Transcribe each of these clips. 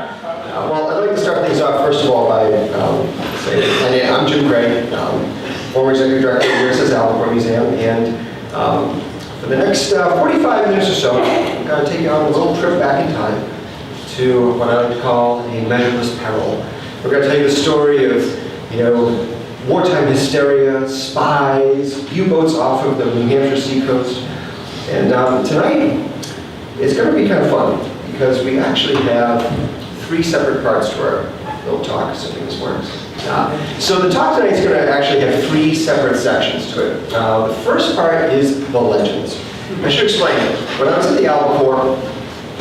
Well, I'd like to start things off, first of all, by saying I'm Jim Gray, former executive director of the USS Albacore Museum, and for the next 45 minutes or so, I'm going to take you on a little trip back in time to what I like to call a measureless peril. We're going to tell you the story of, wartime hysteria, spies, U-boats off of the New Hampshire seacoast. And tonight, it's going to be kind of fun, because we actually have 3 separate parts to our little talk, assuming this works. So the talk tonight is going to actually have 3 separate sections to it. The first part is the legends. I should explain it. When I was at the Albacore,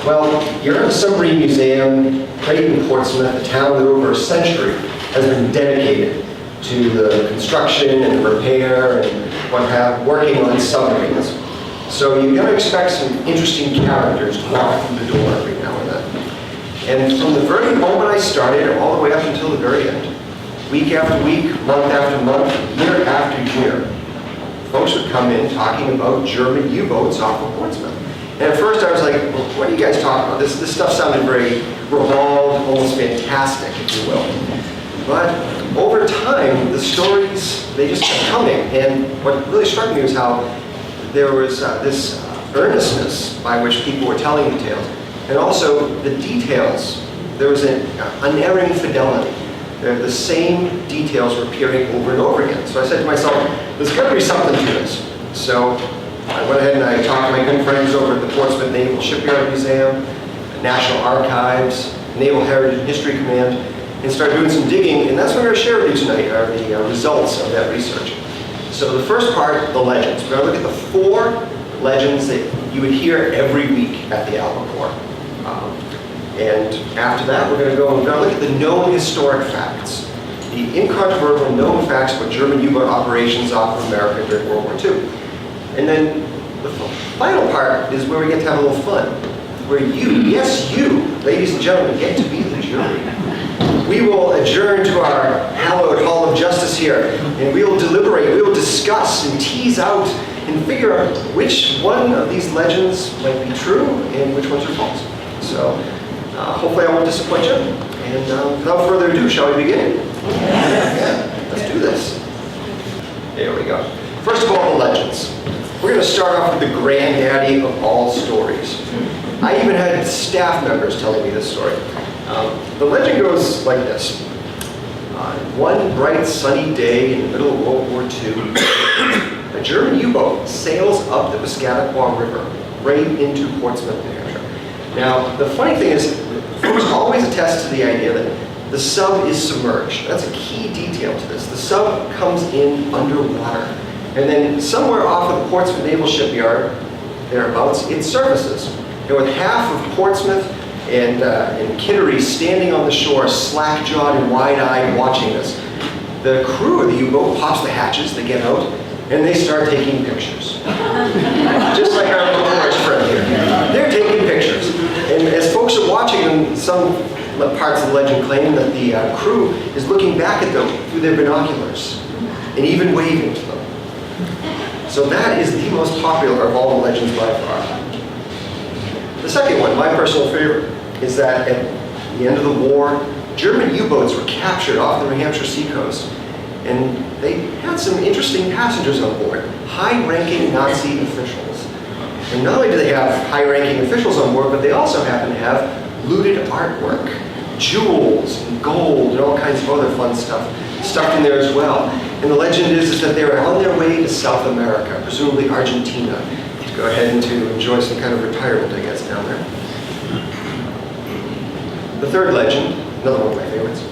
well, you're in the Submarine Museum, right in Portsmouth, a town that over a century has been dedicated to the construction and the repair and what have, working on submarines. So you're going to expect some interesting characters to walk through the door every now and then. And from the very moment I started, all the way up until the very end, week after week, month after month, year after year, folks would come in talking about German U-boats off of Portsmouth. And at first I was like, well, what are you guys talking about? This stuff sounded very revolved, almost fantastic, if you will. But over time, the stories, they just kept coming. And what really struck me was how there was this earnestness by which people were telling the tales. And also the details. There was an unerring fidelity. The same details were appearing over and over again. So I said to myself, there's got to be something to this. So I went ahead and I talked to my good friends over at the Portsmouth Naval Shipyard Museum, National Archives, Naval Heritage and History Command, and started doing some digging. And that's what we're going to share with you tonight, are the results of that research. So the first part, the legends. We're going to look at the 4 legends that you would hear every week at the Albacore. And after that, we're going to look at the known historic facts, the incontrovertible known facts about German U-boat operations off of America during World War II. And then the final part is where we get to have a little fun, where you, yes you, ladies and gentlemen, get to be the jury. We will adjourn to our hallowed Hall of Justice here, and we will deliberate, we will discuss and tease out and figure out which one of these legends might be true and which ones are false. So hopefully I won't disappoint you. And without further ado, shall we begin? Yeah, let's do this. There we go. First of all, the legends. We're going to start off with the granddaddy of all stories. I even had staff members telling me this story. The legend goes like this. One bright sunny day in the middle of World War II, a German U-boat sails up the Albacore River right into Portsmouth, New Hampshire. Now, the funny thing is, folks always attest to the idea that the sub is submerged. That's a key detail to this. The sub comes in underwater. And then somewhere off of the Portsmouth Naval Shipyard, thereabouts, it surfaces. And with half of Portsmouth and Kittery standing on the shore, slack-jawed and wide-eyed watching this, the crew of the U-boat pops the hatches, they get out, and they start taking pictures. Just like our little Orange friend here. They're taking pictures. And as folks are watching them, some parts of the legend claim that the crew is looking back at them through their binoculars and even waving to them. So that is the most popular of all the legends by far. The second one, my personal favorite, is that at the end of the war, German U-boats were captured off the New Hampshire seacoast, and they had some interesting passengers on board, high-ranking Nazi officials. And not only do they have high-ranking officials on board, but they also happen to have looted artwork, jewels, and gold, and all kinds of other fun stuff stuffed in there as well. And the legend is that they were on their way to South America, presumably Argentina, to go ahead and to enjoy some kind of retirement, I guess, down there. The third legend, another one of my favorites,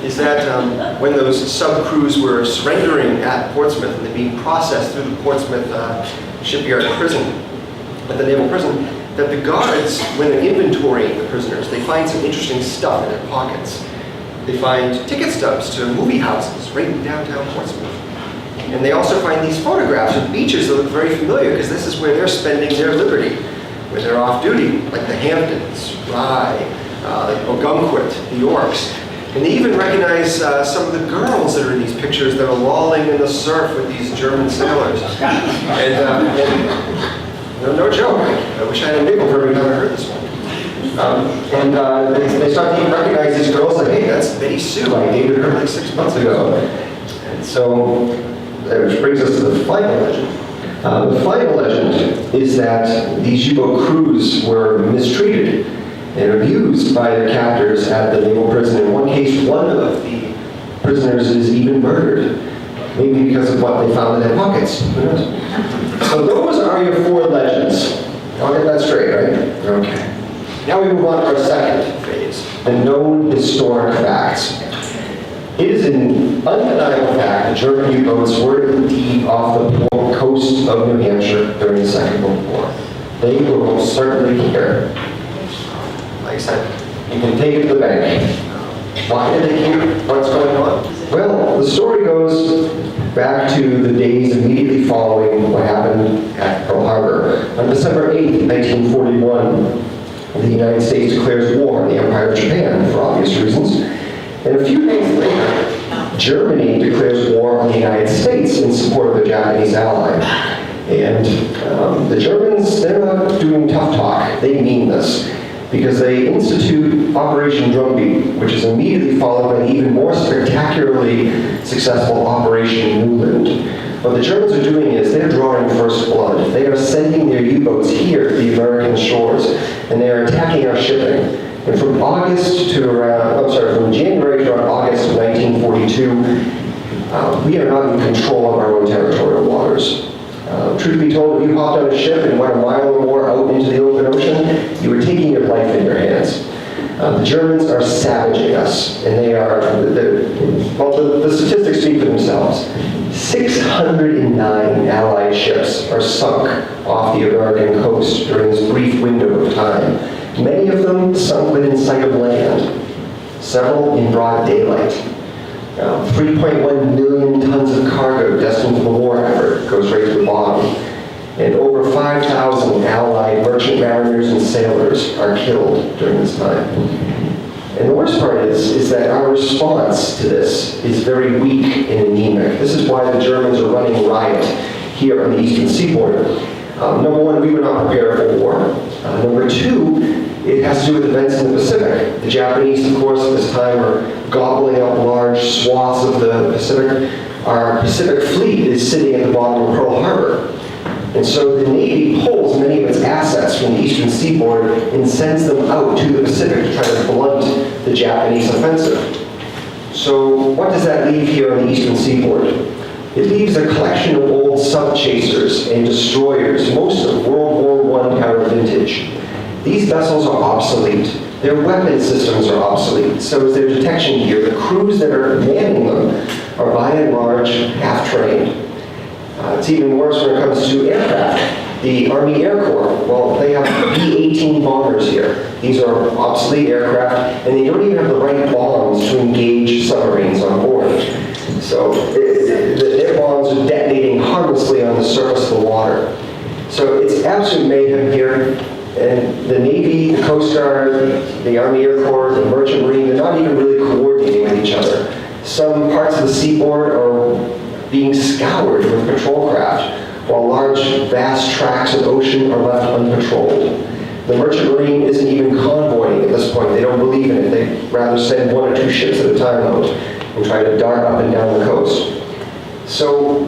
is that when those sub-crews were surrendering at Portsmouth and they're being processed through the Portsmouth shipyard prison, at the naval prison, that the guards, when they're inventorying the prisoners, they find some interesting stuff in their pockets. They find ticket stubs to movie houses right in downtown Portsmouth. And they also find these photographs of beaches that look very familiar, because this is where they're spending their liberty when they're off duty, like the Hamptons, Rye, Ogunquit, the Yorks. And they even recognize some of the girls that are in these pictures that are lolling in the surf with these German sailors. And no joke, I wish I had a nickel for every time I heard this one. They start to recognize these girls like, hey, that's Betty Sue. I dated her like 6 months ago. And so, which brings us to the final legend. The final legend is that these U-boat crews were mistreated and abused by their captors at the naval prison. In one case, one of the prisoners is even murdered, maybe because of what they found in their pockets. Who knows? So those are your 4 legends. I'll get that straight, right? Okay. Now we move on to our second phase, the known historic facts. It is an undeniable fact that German U-boats were indeed off the coast of New Hampshire during the Second World War. They were most certainly here. Like I said, you can take it to the bank. Why did they care? What's going on? Well, the story goes back to the days immediately following what happened at Pearl Harbor. On December 8th, 1941, the United States declares war on the Empire of Japan for obvious reasons. And a few days later, Germany declares war on the United States in support of the Japanese ally. And the Germans, they're not doing tough talk. They mean this, because they institute Operation Drumbeat, which is immediately followed by the even more spectacularly successful Operation Newland. What the Germans are doing is they're drawing first blood. They are sending their U-boats here to the American shores, and they are attacking our shipping. And from January to around August of 1942, we are not in control of our own territorial waters. Truth be told, if you hopped on a ship and went a mile or more out into the open ocean, you were taking your life in your hands. The Germans are savaging us, and they are, the statistics speak for themselves. 609 Allied ships are sunk off the American coast during this brief window of time. Many of them sunk within sight of land, several in broad daylight. 3.1 million tons of cargo destined for the war effort goes right to the bottom. And over 5,000 Allied merchant mariners and sailors are killed during this time. And the worst part is that our response to this is very weak and anemic. This is why the Germans are running riot here on the eastern seaboard. Number one, we were not prepared for war. Number two, it has to do with events in the Pacific. The Japanese, of course, at this time are gobbling up large swaths of the Pacific. Our Pacific fleet is sitting at the bottom of Pearl Harbor. And so the Navy pulls many of its assets from the eastern seaboard and sends them out to the Pacific to try to blunt the Japanese offensive. So what does that leave here on the eastern seaboard? It leaves a collection of old sub-chasers and destroyers, most of World War I era vintage. These vessels are obsolete. Their weapon systems are obsolete. So is their detection gear. The crews that are manning them are by and large half-trained. It's even worse when it comes to aircraft. The Army Air Corps, well, they have B-18 bombers here. These are obsolete aircraft, and they don't even have the right bombs to engage submarines on board. So their bombs are detonating harmlessly on the surface of the water. So it's absolute mayhem here. And the Navy, the Coast Guard, the Army Air Corps, the Merchant Marine, they're not even really coordinating with each other. Some parts of the seaboard are being scoured with patrol craft, while large, vast tracts of ocean are left unpatrolled. The Merchant Marine isn't even convoying at this point. They don't believe in it. They rather send 1 or 2 ships at a time out and try to dart up and down the coast. So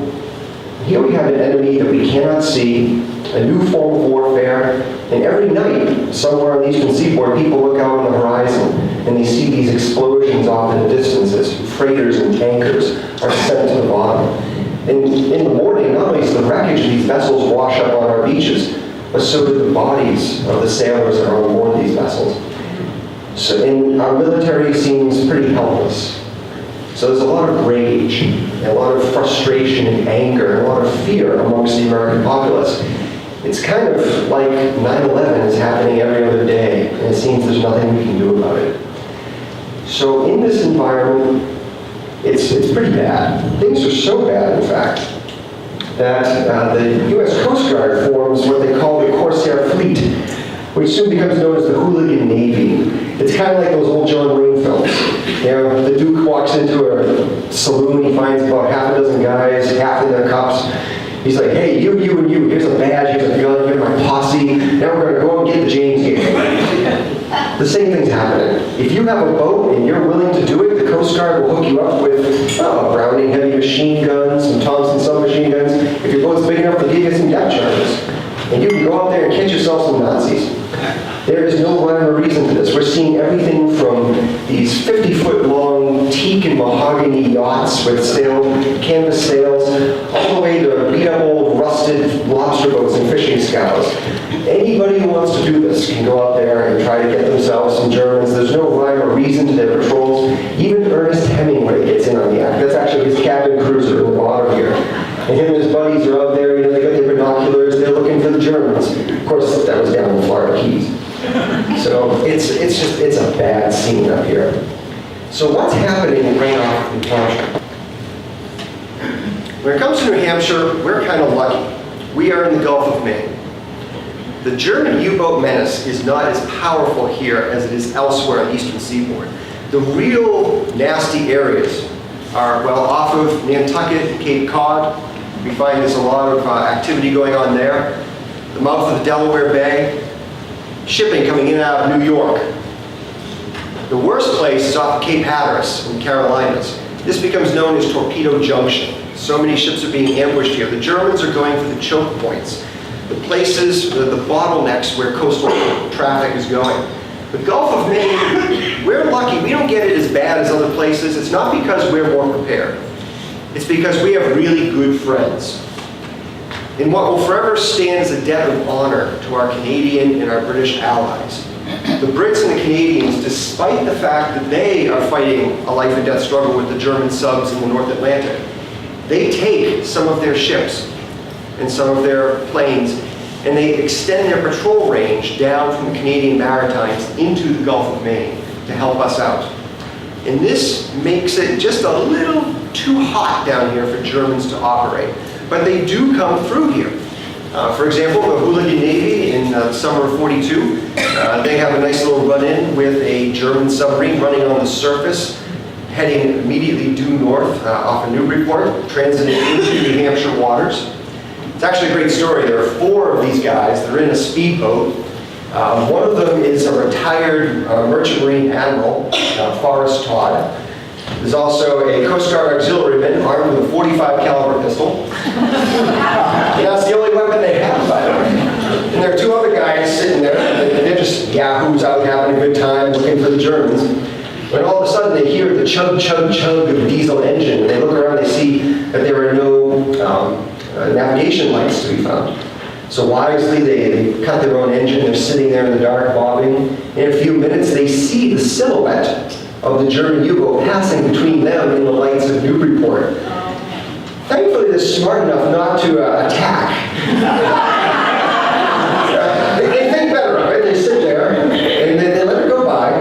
here we have an enemy that we cannot see, a new form of warfare, and every night, somewhere on the eastern seaboard, people look out on the horizon and they see these explosions off in the distances. Freighters and tankers are sent to the bottom. And in the morning, not only does the wreckage of these vessels wash up on our beaches, but so do the bodies of the sailors that are on board these vessels. And our military seems pretty helpless. So there's a lot of rage, and a lot of frustration and anger, and a lot of fear amongst the American populace. It's kind of like 9/11 is happening every other day, and it seems there's nothing we can do about it. So in this environment, it's pretty bad. Things are so bad, in fact, that the U.S. Coast Guard forms what they call the Corsair Fleet, which soon becomes known as the Hooligan Navy. It's kind of like those old John Wayne films. You know, the Duke walks into a saloon, he finds about half a dozen guys, half in their cups. He's like, hey, you, and you, here's a badge, here's a gun, here's my posse. Now we're going to go and get the James game. the same thing's happening. If you have a boat and you're willing to do it, the Coast Guard will hook you up with Browning heavy machine guns, some Thompson submachine guns. If your boat's big enough, they'll give you some depth charges. And you can go out there and catch yourself some Nazis. There is no rhyme or reason to this. We're seeing everything from these 50-foot long teak and mahogany yachts with canvas sails, all the way to beat up old rusted lobster boats and fishing scows. Anybody who wants to do this can go out there and try to get themselves some Germans. There's no rhyme or reason to their patrols. Even Ernest Hemingway gets in on the act. That's actually his cabin cruiser in the bottom here. And him and his buddies are out there, they got their binoculars, they're looking for the Germans. Of course, that was down in the Florida Keys. So it's a bad scene up here. So what's happening right off in New Hampshire? When it comes to New Hampshire, we're kind of lucky. We are in the Gulf of Maine. The German U-boat menace is not as powerful here as it is elsewhere on the eastern seaboard. The real nasty areas are, well, off of Nantucket and Cape Cod. We find there's a lot of activity going on there. The mouth of the Delaware Bay, shipping coming in and out of New York. The worst place is off of Cape Hatteras in the Carolinas. This becomes known as Torpedo Junction. So many ships are being ambushed here. The Germans are going for the choke points, the places, the bottlenecks where coastal traffic is going. The Gulf of Maine, we're lucky. We don't get it as bad as other places. It's not because we're more prepared. It's because we have really good friends. In what will forever stand as a debt of honor to our Canadian and our British allies. The Brits and the Canadians, despite the fact that they are fighting a life and death struggle with the German subs in the North Atlantic, they take some of their ships and some of their planes and they extend their patrol range down from the Canadian Maritimes into the Gulf of Maine to help us out. And this makes it just a little too hot down here for Germans to operate. But they do come through here. For example, the Hooligan Navy in the summer of '42, they have a nice little run-in with a German submarine running on the surface, heading immediately due north off of Newburyport, transiting into New Hampshire waters. It's actually a great story. There are 4 of these guys. They're in a speedboat. One of them is a retired Merchant Marine Admiral, Forrest Todd. There's also a Coast Guard auxiliaryman armed with a .45 caliber pistol. And that's the only weapon they have, by the way. And there are 2 other guys sitting there, and they're just yahoos out having a good time looking for the Germans. When all of a sudden they hear the chug, chug, chug of the diesel engine, and they look around and they see that there are no navigation lights to be found. So wisely, they cut their own engine. They're sitting there in the dark, bobbing. In a few minutes, they see the silhouette of the German U-boat passing between them and the lights of Newburyport. Thankfully, they're smart enough not to attack. They think better of it. They sit there, and they let it go by.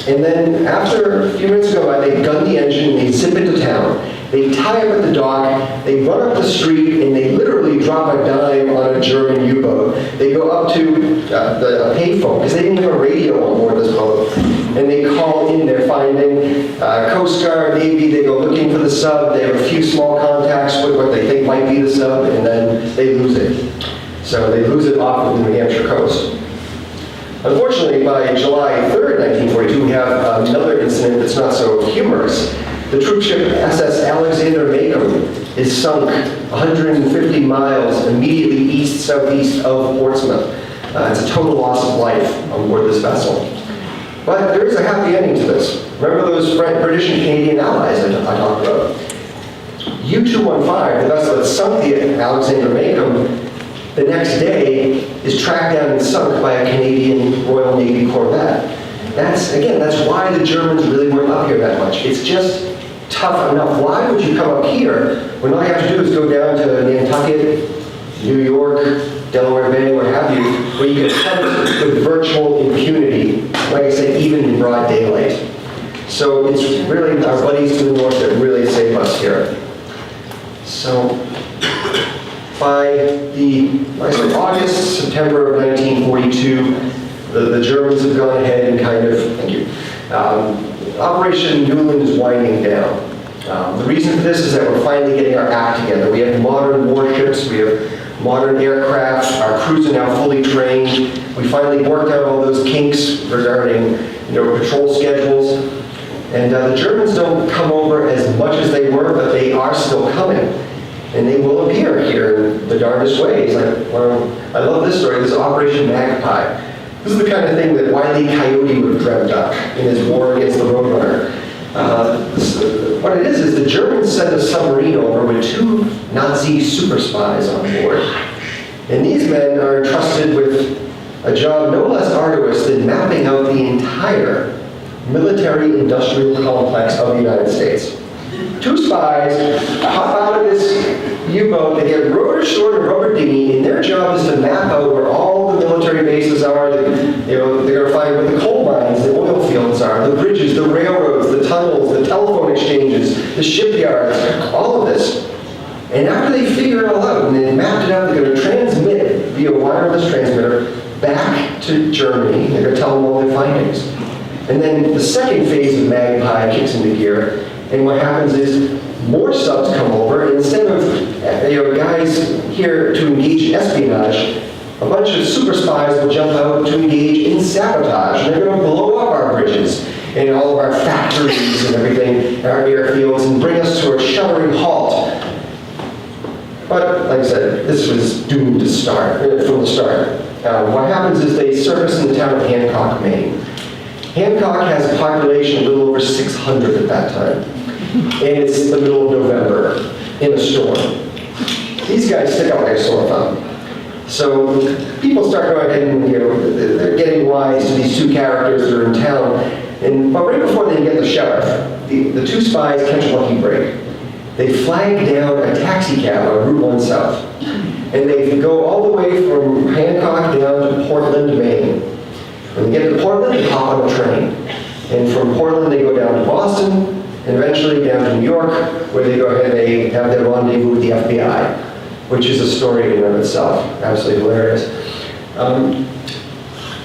And then after a few minutes go by, they gun the engine, and they zip into town. They tie up at the dock, they run up the street, and they literally drop a dime on a German U-boat. They go up to a payphone, because they didn't have a radio on board this boat. And they call in their finding. Coast Guard, Navy, they go looking for the sub. They have a few small contacts with what they think might be the sub, and then they lose it. So they lose it off of the New Hampshire coast. Unfortunately, by July 3rd, 1942, we have another incident that's not so humorous. The troop ship SS Alexander Macomb is sunk 150 miles immediately east-southeast of Portsmouth. It's a total loss of life on board this vessel. But there is a happy ending to this. Remember those British and Canadian allies I talked about? U-215, the vessel that sunk the Alexander Macomb, the next day is tracked down and sunk by a Canadian Royal Navy corvette. That's why the Germans really weren't up here that much. It's just tough enough. Why would you come up here when all you have to do is go down to Nantucket, New York, Delaware Bay, what have you, where you can hunt with virtual impunity, like I said, even in broad daylight. So it's really our buddies to the north that really save us here. So by August, September of 1942, the Germans have gone ahead and kind of, Operation Newland is winding down. The reason for this is that we're finally getting our act together. We have modern warships, we have modern aircraft. Our crews are now fully trained. We finally worked out all those kinks regarding, patrol schedules. And the Germans don't come over as much as they were, but they are still coming. And they will appear here in the darndest ways. I love this story. This is Operation Magpie. This is the kind of thing that Wile E. Coyote would have dreamt up in his war against the Roadrunner. What it is the Germans sent a submarine over with 2 Nazi super spies on board. And these men are entrusted with a job no less arduous than mapping out the entire military-industrial complex of the United States. 2 spies hop out of this U-boat, they get rowed ashore in a rubber dinghy, and their job is to map out where all the military bases are. They're going to find where the coal mines, the oil fields are, the bridges, the railroads, the tunnels, the telephone exchanges, the shipyards, all of this. And after they figure it all out and they've mapped it out, they're going to transmit via wireless transmitter back to Germany. They're going to tell them all their findings. And then the second phase of Magpie kicks into gear, and what happens is more subs come over, and instead of guys here to engage in espionage, a bunch of super spies will jump out to engage in sabotage, and they're going to blow up our bridges and all of our factories and everything, our airfields, and bring us to a shuddering halt. But, like I said, this was doomed to start, from the start. What happens is they surface in the town of Hancock, Maine. Hancock has a population a little over 600 at that time. And it's the middle of November in a storm. These guys stick out like a sore thumb. So people start going ahead and, they're getting wise to these 2 characters that are in town. But right before they get the sheriff, the 2 spies catch a lucky break. They flag down a taxi cab on Route 1 South. And they go all the way from Hancock down to Portland, Maine. When they get to Portland, they hop on a train. And from Portland, they go down to Boston, and eventually down to New York, where they go ahead and they have their rendezvous with the FBI, which is a story in and of itself. Absolutely hilarious.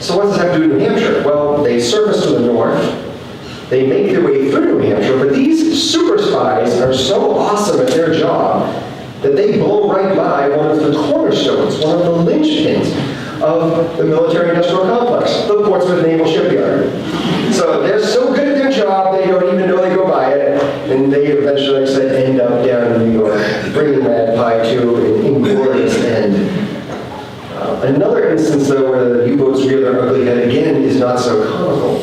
So what does that do to New Hampshire? Well, they surface to the north. They make their way through New Hampshire, but these super spies are so awesome at their job that they blow right by one of the cornerstones, one of the linchpins of the military-industrial complex, the Portsmouth Naval Shipyard. So they're so good at their job, they don't even know they go by it, and they eventually, like I said, end up down in New York, bringing Magpie to an inglorious end. Another instance, though, where the U-boats rear their ugly head again is not so comical.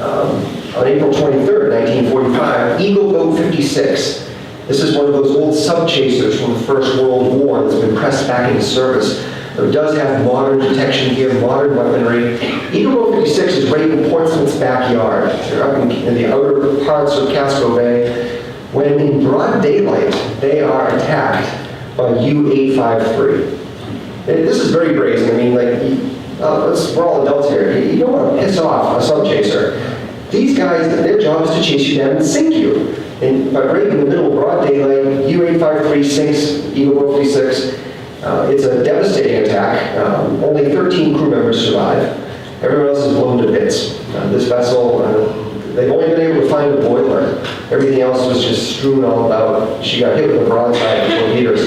On April 23rd, 1945, Eagle Boat 56. This is one of those old sub-chasers from the First World War that's been pressed back into service. It does have modern detection gear, modern weaponry. Eagle Boat 56 is right in Portsmouth's backyard. They're up in the outer parts of Casco Bay. When in broad daylight, they are attacked by U-853. This is very brazen. I mean, we're all adults here. You don't want to piss off a sub-chaser. These guys, their job is to chase you down and sink you. But right in the middle of broad daylight, U-853 sinks Eagle Boat 56. It's a devastating attack. Only 13 crew members survive. Everyone else is blown to bits. This vessel, they've only been able to find a boiler. Everything else was just strewn all about. She got hit with a broadside of torpedoes.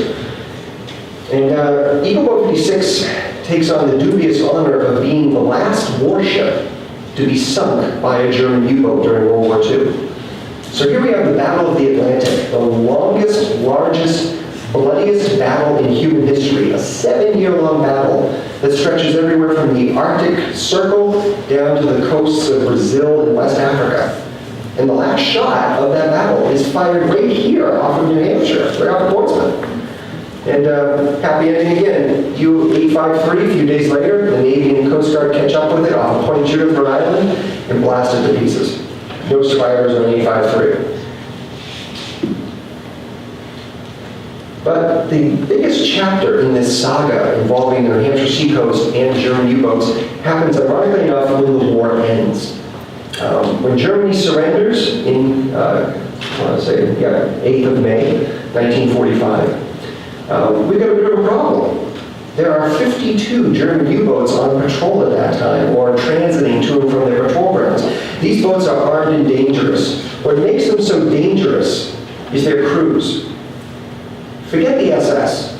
And Eagle Boat 56 takes on the dubious honor of being the last warship to be sunk by a German U-boat during World War II. So here we have the Battle of the Atlantic, the longest, largest, bloodiest battle in human history, a 7-year-long battle that stretches everywhere from the Arctic Circle down to the coasts of Brazil and West Africa. And the last shot of that battle is fired right here off of New Hampshire, right off of Portsmouth. And happy ending again. U-853, a few days later, the Navy and Coast Guard catch up with it off of Point Judith, Rhode Island, and blast it to pieces. No survivors on 853. But the biggest chapter in this saga involving the New Hampshire seacoast and German U-boats happens, ironically enough, when the war ends. When Germany surrenders in, 8th of May, 1945, we've got a bit of a problem. There are 52 German U-boats on patrol at that time, or transiting to and from their patrol grounds. These boats are armed and dangerous. What makes them so dangerous is their crews. Forget the SS.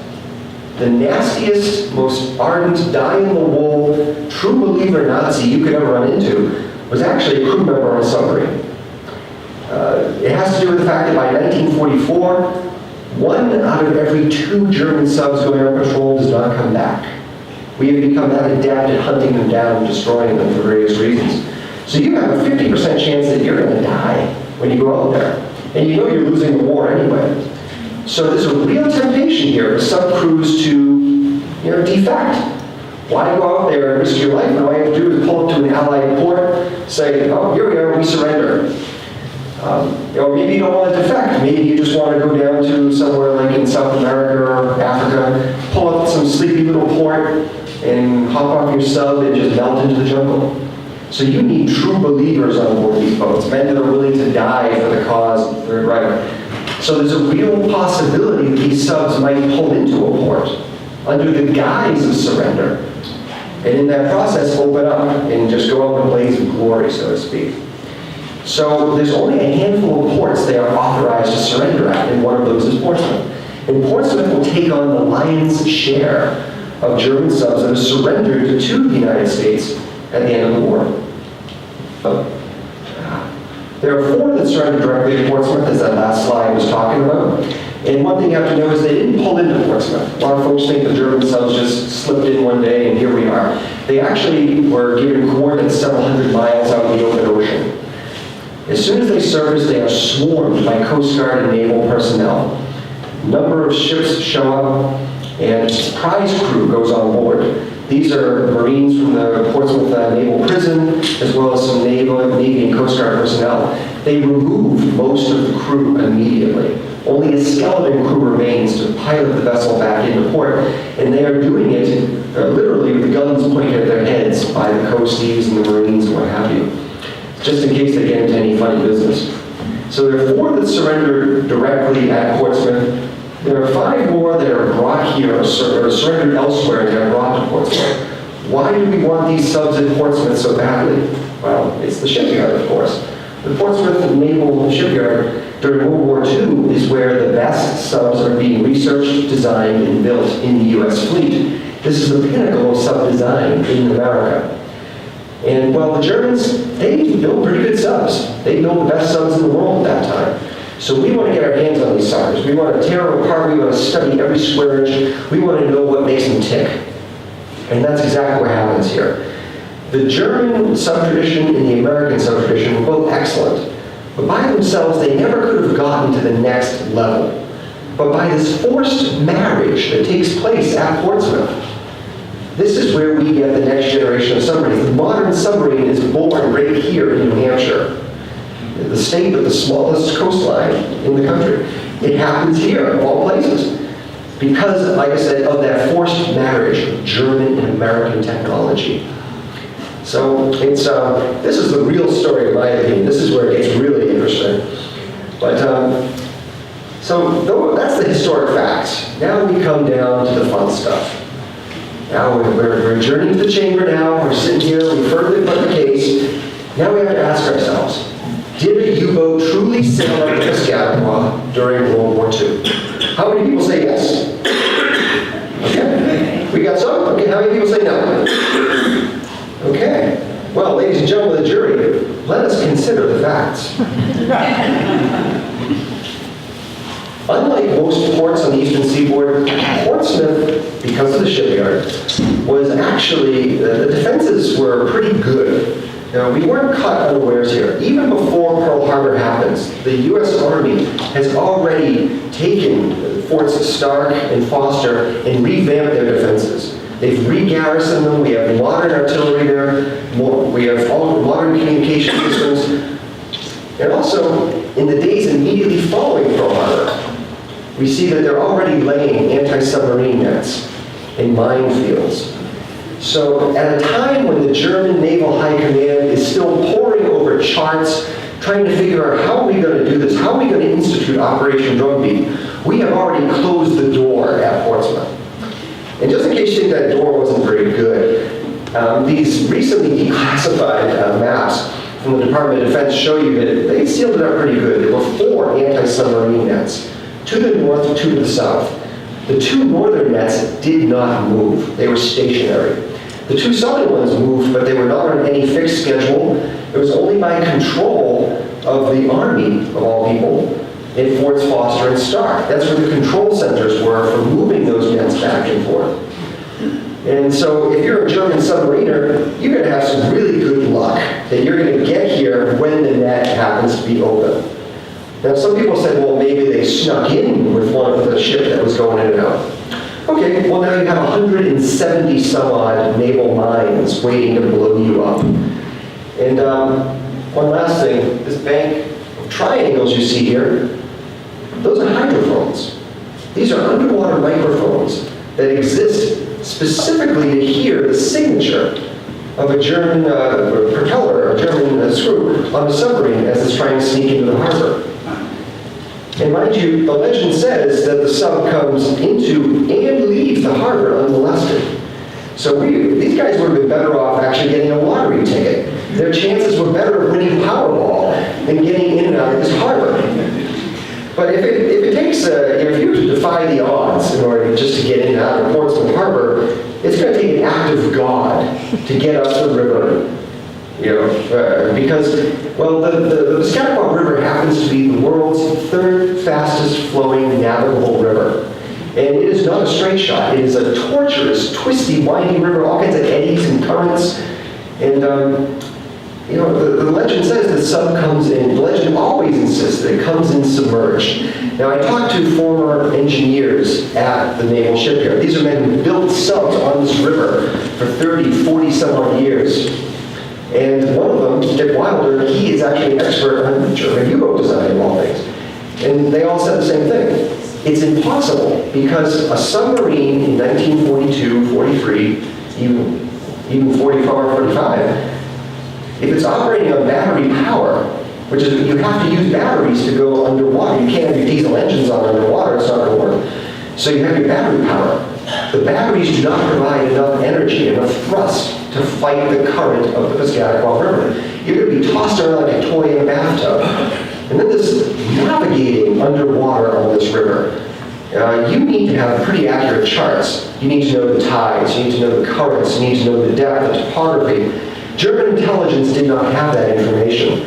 the nastiest, most ardent, die-in-the-wool, true believer Nazi you could ever run into was actually a crew member on a submarine. It has to do with the fact that by 1944, 1 out of every 2 German subs going on patrol does not come back. We have become that adept at hunting them down and destroying them for various reasons. So you have a 50% chance that you're going to die when you go out there. And you know you're losing the war anyway. So there's a real temptation here for sub crews to, defect. Why go out there and risk your life? And all you have to do is pull up to an Allied port, say, oh, here we are, we surrender. Or maybe you don't want to defect. Maybe you just want to go down to somewhere like in South America or Africa, pull up some sleepy little port, and hop off your sub and just melt into the jungle. So you need true believers on board these boats, men that are willing to die for the cause, for the right. So there's a real possibility that these subs might pull into a port under the guise of surrender, and in that process open up and just go out in a blaze of glory, so to speak. So there's only a handful of ports they are authorized to surrender at, and one of those is Portsmouth. And Portsmouth will take on the lion's share of German subs that are surrendered to the United States at the end of the war. There are 4 that surrendered directly to Portsmouth, as that last slide was talking about. And one thing you have to know is they didn't pull into Portsmouth. A lot of folks think the German subs just slipped in one day and here we are. They actually were given coordinates several hundred miles out in the open ocean. As soon as they surface, they are swarmed by Coast Guard and naval personnel. A number of ships show up, and a surprise crew goes on board. These are Marines from the Portsmouth Naval Prison, as well as some Navy and Coast Guard personnel. They remove most of the crew immediately. Only a skeleton crew remains to pilot the vessel back into port, and they are doing it literally with the guns pointed at their heads by the coasties and the Marines and what have you, just in case they get into any funny business. So there are 4 that surrender directly at Portsmouth. There are 5 more that are brought here or surrendered elsewhere and are brought to Portsmouth. Why do we want these subs at Portsmouth so badly? Well, it's the shipyard, of course. The Portsmouth Naval Shipyard during World War II is where the best subs are being researched, designed, and built in the U.S. fleet. This is the pinnacle of sub design in America. And well, the Germans, they built pretty good subs. They built the best subs in the world at that time. So we want to get our hands on these suckers. We want to tear them apart. We want to study every square inch. We want to know what makes them tick. And that's exactly what happens here. The German sub-tradition and the American sub-tradition were both excellent. But by themselves, they never could have gotten to the next level. But by this forced marriage that takes place at Portsmouth, this is where we get the next generation of submarines. The modern submarine is born right here in New Hampshire, the state with the smallest coastline in the country. It happens here, of all places. Because, like I said, of that forced marriage of German and American technology. So it's this is the real story, in my opinion. This is where it gets really interesting. But so that's the historic facts. Now we come down to the fun stuff. Now we're journeying to the chamber now. We're sitting here. We've heard the case. Now we have to ask ourselves, did a U-boat truly sail out of Albacore during World War II? How many people say yes? Okay. We got some? Okay, how many people say no? Okay. Well, ladies and gentlemen of the jury, let us consider the facts. Unlike most ports on the eastern seaboard, Portsmouth, because of the shipyard, was actually, the defenses were pretty good. Now, we weren't caught unawares here. Even before Pearl Harbor happens, the U.S. Army has already taken Forts Stark and Foster and revamped their defenses. They've re-garrisoned them. We have modern artillery there. We have all modern communication systems. And also, in the days immediately following Pearl Harbor, we see that they're already laying anti-submarine nets in minefields. So at a time when the German Naval High Command is still poring over charts, trying to figure out how are we going to do this, how are we going to institute Operation Drumbeat, we have already closed the door at Portsmouth. And just in case you think that door wasn't very good, these recently declassified maps from the Department of Defense show you that they sealed it up pretty good. There were 4 anti-submarine nets, 2 to the north, 2 to the south. The two northern nets did not move. They were stationary. The two southern ones moved, but they were not on any fixed schedule. It was only by control of the Army, of all people, in Forts Foster and Stark. That's where the control centers were for moving those nets back and forth. And so if you're a German submariner, you're going to have some really good luck that you're going to get here when the net happens to be open. Now, some people said, well, maybe they snuck in with the ship that was going in and out. Okay, well, now you have 170 some odd naval mines waiting to blow you up. And one last thing, this bank of triangles you see here, those are hydrophones. These are underwater microphones that exist specifically to hear the signature of a German propeller, or a German screw on a submarine as it's trying to sneak into the harbor. And mind you, the legend says that the sub comes into and leaves the harbor unmolested. So these guys would have been better off actually getting a lottery ticket. Their chances were better of winning Powerball than getting in and out of this harbor. But if it takes, if you were to defy the odds in order just to get in and out of Portsmouth Harbor, it's going to take an act of God to get us the river. Because, well, the Albacore River happens to be the world's third fastest flowing navigable river. And it is not a straight shot. It is a torturous, twisty, winding river, all kinds of eddies and currents. And, the legend says the sub comes in. The legend always insists that it comes in submerged. Now, I talked to former engineers at the naval shipyard. These are men who built subs on this river for 30, 40 some odd years. And one of them, Dick Wilder, he is actually an expert on German U-boat design of all things. And they all said the same thing. It's impossible because a submarine in 1942, 43, even 44, 45, if it's operating on battery power, which is you have to use batteries to go underwater. You can't have your diesel engines on underwater, it's not going to work. So you have your battery power. The batteries do not provide enough energy, enough thrust to fight the current of the Piscataqua River. You're going to be tossed around like a toy in a bathtub. And then this navigating underwater on this river, you need to have pretty accurate charts. You need to know the tides, you need to know the currents, you need to know the depth, the topography. German intelligence did not have that information.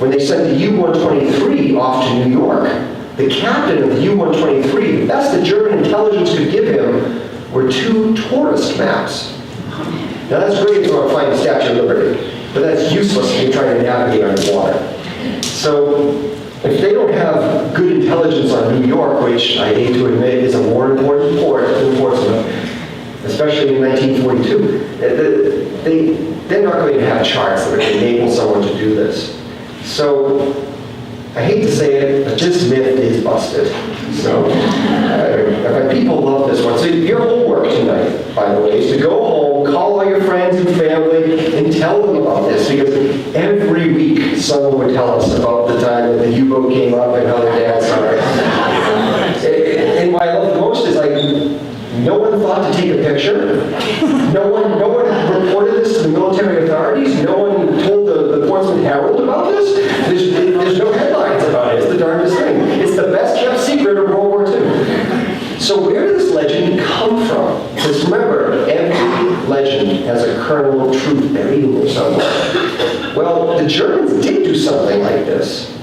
When they sent the U-123 off to New York, the captain of the U-123, the best that German intelligence could give him were 2 tourist maps. Now that's great if you want to find the Statue of Liberty, but that's useless if you're trying to navigate underwater. So if they don't have good intelligence on New York, which I hate to admit is a more important port than Portsmouth, especially in 1942, they're not going to have charts that would enable someone to do this. So, I hate to say it, but this myth is busted. So, people love this one. So your homework tonight, by the way, is to go home, call all your friends and family, and tell them about this, because every week someone would tell us about the time that the U-boat came up and how their dad saw it. And what I love the most is no one thought to take a picture. No one reported this to the military authorities. No one told the Portsmouth Herald about this. There's no headlines about it. It's the darndest thing. It's the best kept secret of World War II. So where did this legend come from? Because remember, every legend has a kernel of truth buried in there somewhere. Well, the Germans did do something like this.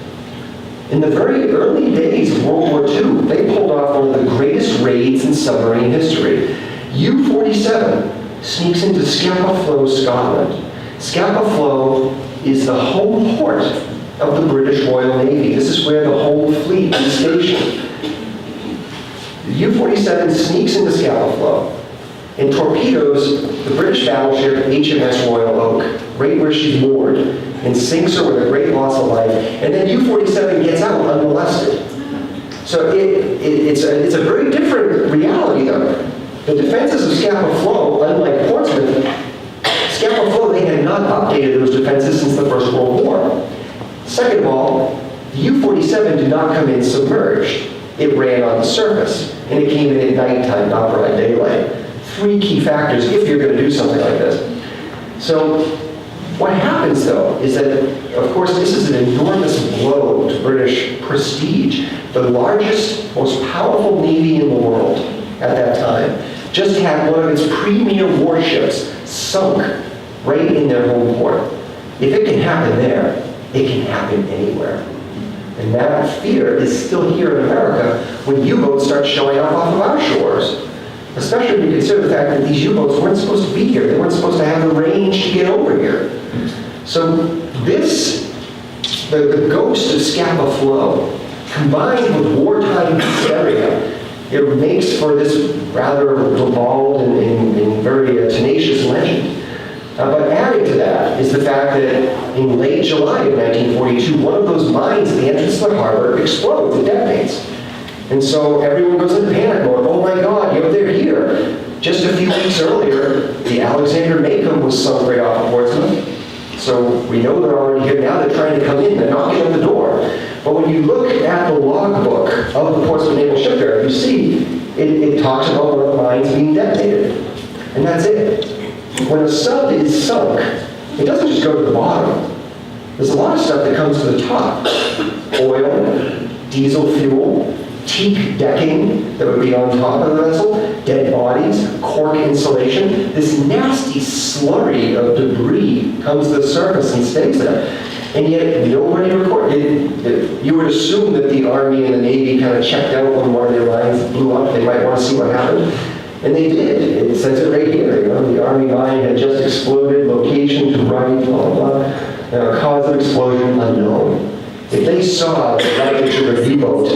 In the very early days of World War II, they pulled off one of the greatest raids in submarine history. U-47 sneaks into Scapa Flow, Scotland. Scapa Flow is the home port of the British Royal Navy. This is where the whole fleet is stationed. The U-47 sneaks into Scapa Flow and torpedoes the British battleship HMS Royal Oak, right where she's moored, and sinks her with a great loss of life. And then U-47 gets out unmolested. So it's a very different reality, though. The defenses of Scapa Flow, unlike Portsmouth, Scapa Flow, they had not updated those defenses since the First World War. Second of all, the U-47 did not come in submerged. It ran on the surface, and it came in at nighttime, not broad daylight. 3 key factors if you're going to do something like this. So what happens, though, is that, of course, this is an enormous blow to British prestige. The largest, most powerful navy in the world at that time, just had one of its premier warships sunk right in their home port. If it can happen there, it can happen anywhere. And that fear is still here in America when U-boats start showing up off of our shores. Especially when you consider the fact that these U-boats weren't supposed to be here. They weren't supposed to have the range to get over here. So this, the ghost of Scapa Flow, combined with wartime hysteria, it makes for this rather ribald and very tenacious legend. But adding to that is the fact that in late July of 1942, one of those mines at the entrance to the harbor explodes and detonates. And so everyone goes into panic mode. Oh my God, they're here. Just a few weeks earlier, the Alexander Macomb was sunk right off of Portsmouth. So we know they're already here. Now they're trying to come in. They're knocking on the door. But when you look at the logbook of the Portsmouth Naval Shipyard, you see it talks about one of the mines being detonated. And that's it. When a sub is sunk, it doesn't just go to the bottom. There's a lot of stuff that comes to the top. Oil, diesel fuel, teak decking that would be on top of the vessel, dead bodies, cork insulation. This nasty slurry of debris comes to the surface and stays there. And yet nobody recorded. You would assume that the Army and the Navy kind of checked out when one of their lines blew up. They might want to see what happened. And they did. It says it right here. The Army mine had just exploded, location to right, blah, blah, blah. Cause of explosion unknown. If they saw the wreckage of a U-boat,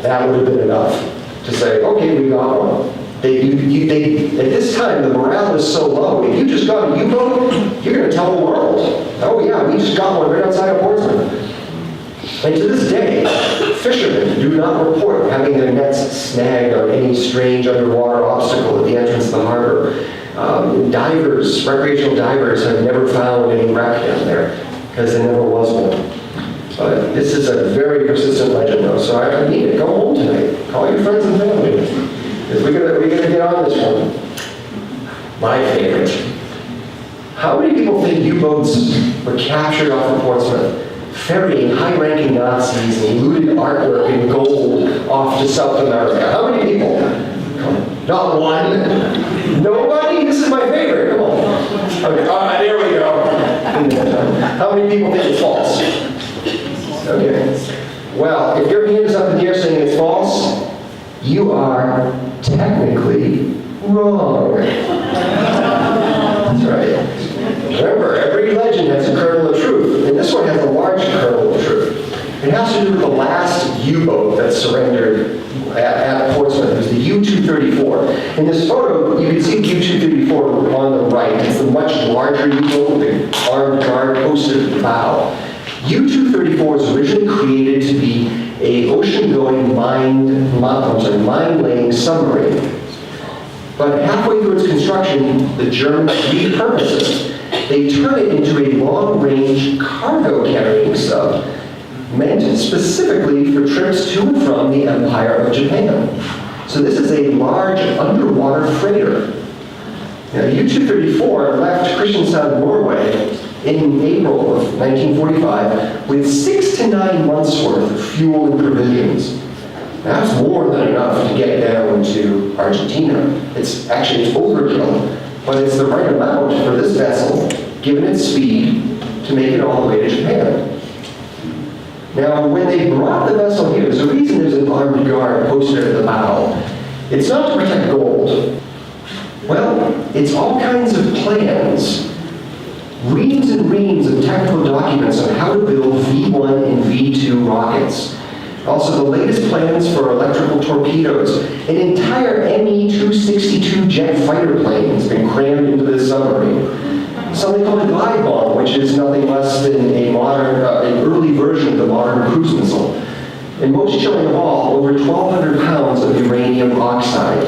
that would have been enough to say, okay, we got one. At this time, the morale is so low. If you just got a U-boat, you're going to tell the world, oh yeah, we just got one right outside of Portsmouth. And to this day, fishermen do not report having their nets snagged on any strange underwater obstacle at the entrance to the harbor. Divers, recreational divers, have never found any wreck down there because there never was one. But this is a very persistent legend, though, so I need it. Go home tonight. Call your friends and family. Because we're gonna get on this one. My favorite. How many people think U-boats were captured off of Portsmouth, ferrying high-ranking Nazis and looted artwork in gold off to South America? How many people? Not one. Nobody? This is my favorite. Come on. Okay, there we go. How many people think it's false? Okay. Well, if your hand is up in the air saying it's false, you are technically wrong. That's right. Remember, every legend has a kernel of truth, and this one has a large kernel of truth. It has to do with the last U-boat that surrendered at Portsmouth. It was the U-234. In this photo, you can see U-234 on the right. It's the much larger U-boat with the armed guard posted at the bow. U-234 was originally created to be an ocean-going mine-laying submarine. But halfway through its construction, the Germans repurposed it. They turned it into a long-range cargo-carrying sub, meant specifically for trips to and from the Empire of Japan. So this is a large underwater freighter. Now, U-234 left Kristiansand, Norway, in April of 1945 with 6 to 9 months worth of fuel and provisions. That's more than enough to get down to Argentina. It's overkill, but it's the right amount for this vessel, given its speed, to make it all the way to Japan. Now, when they brought the vessel here, there's a reason there's an armed guard posted at the bow. It's not to protect gold. Well, it's all kinds of plans. Reams and reams of technical documents on how to build V1 and V2 rockets. Also, the latest plans for electrical torpedoes. An entire Me-262 jet fighter plane has been crammed into this submarine. Something called a glide bomb, which is nothing less than an early version of the modern cruise missile. And most chilling of all, over 1,200 pounds of uranium oxide.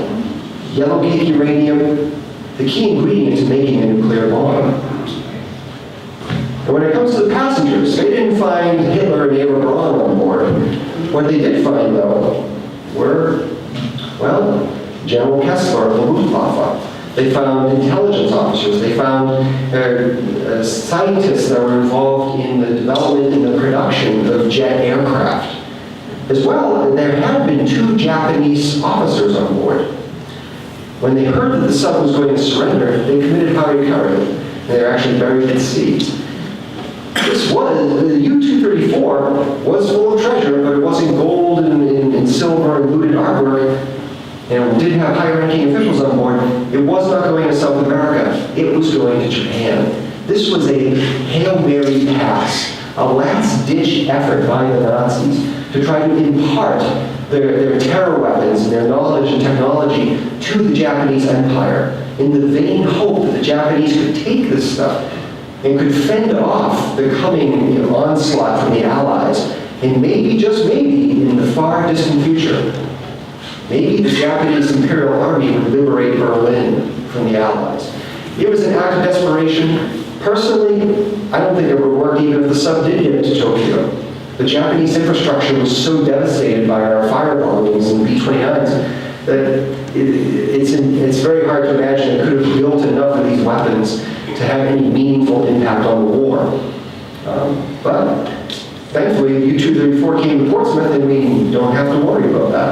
Yellow cake uranium, the key ingredient to making a nuclear bomb. And when it comes to the passengers, they didn't find Hitler and Eva Braun on board. What they did find, though, were, well, General Kessler of the Luftwaffe. They found intelligence officers. They found scientists that were involved in the development and the production of jet aircraft. As well, there had been 2 Japanese officers on board. When they heard that the sub was going to surrender, they committed harikari. They were actually buried at sea. The U-234 was full of treasure, but it wasn't gold and silver and looted artwork, and didn't have high-ranking officials on board. It was not going to South America. It was going to Japan. This was a Hail Mary pass, a last-ditch effort by the Nazis to try to impart their terror weapons and their knowledge and technology to the Japanese Empire in the vain hope that the Japanese could take this stuff and could fend off the coming onslaught from the Allies, and maybe, just maybe, in the far distant future, maybe the Japanese Imperial Army would liberate Berlin from the Allies. It was an act of desperation. Personally, I don't think it would work even if the sub did get into Tokyo. The Japanese infrastructure was so devastated by our firebombings and B-29s that it's very hard to imagine it could have built enough of these weapons to have any meaningful impact on the war. But thankfully, U-234 came to Portsmouth, and we don't have to worry about that.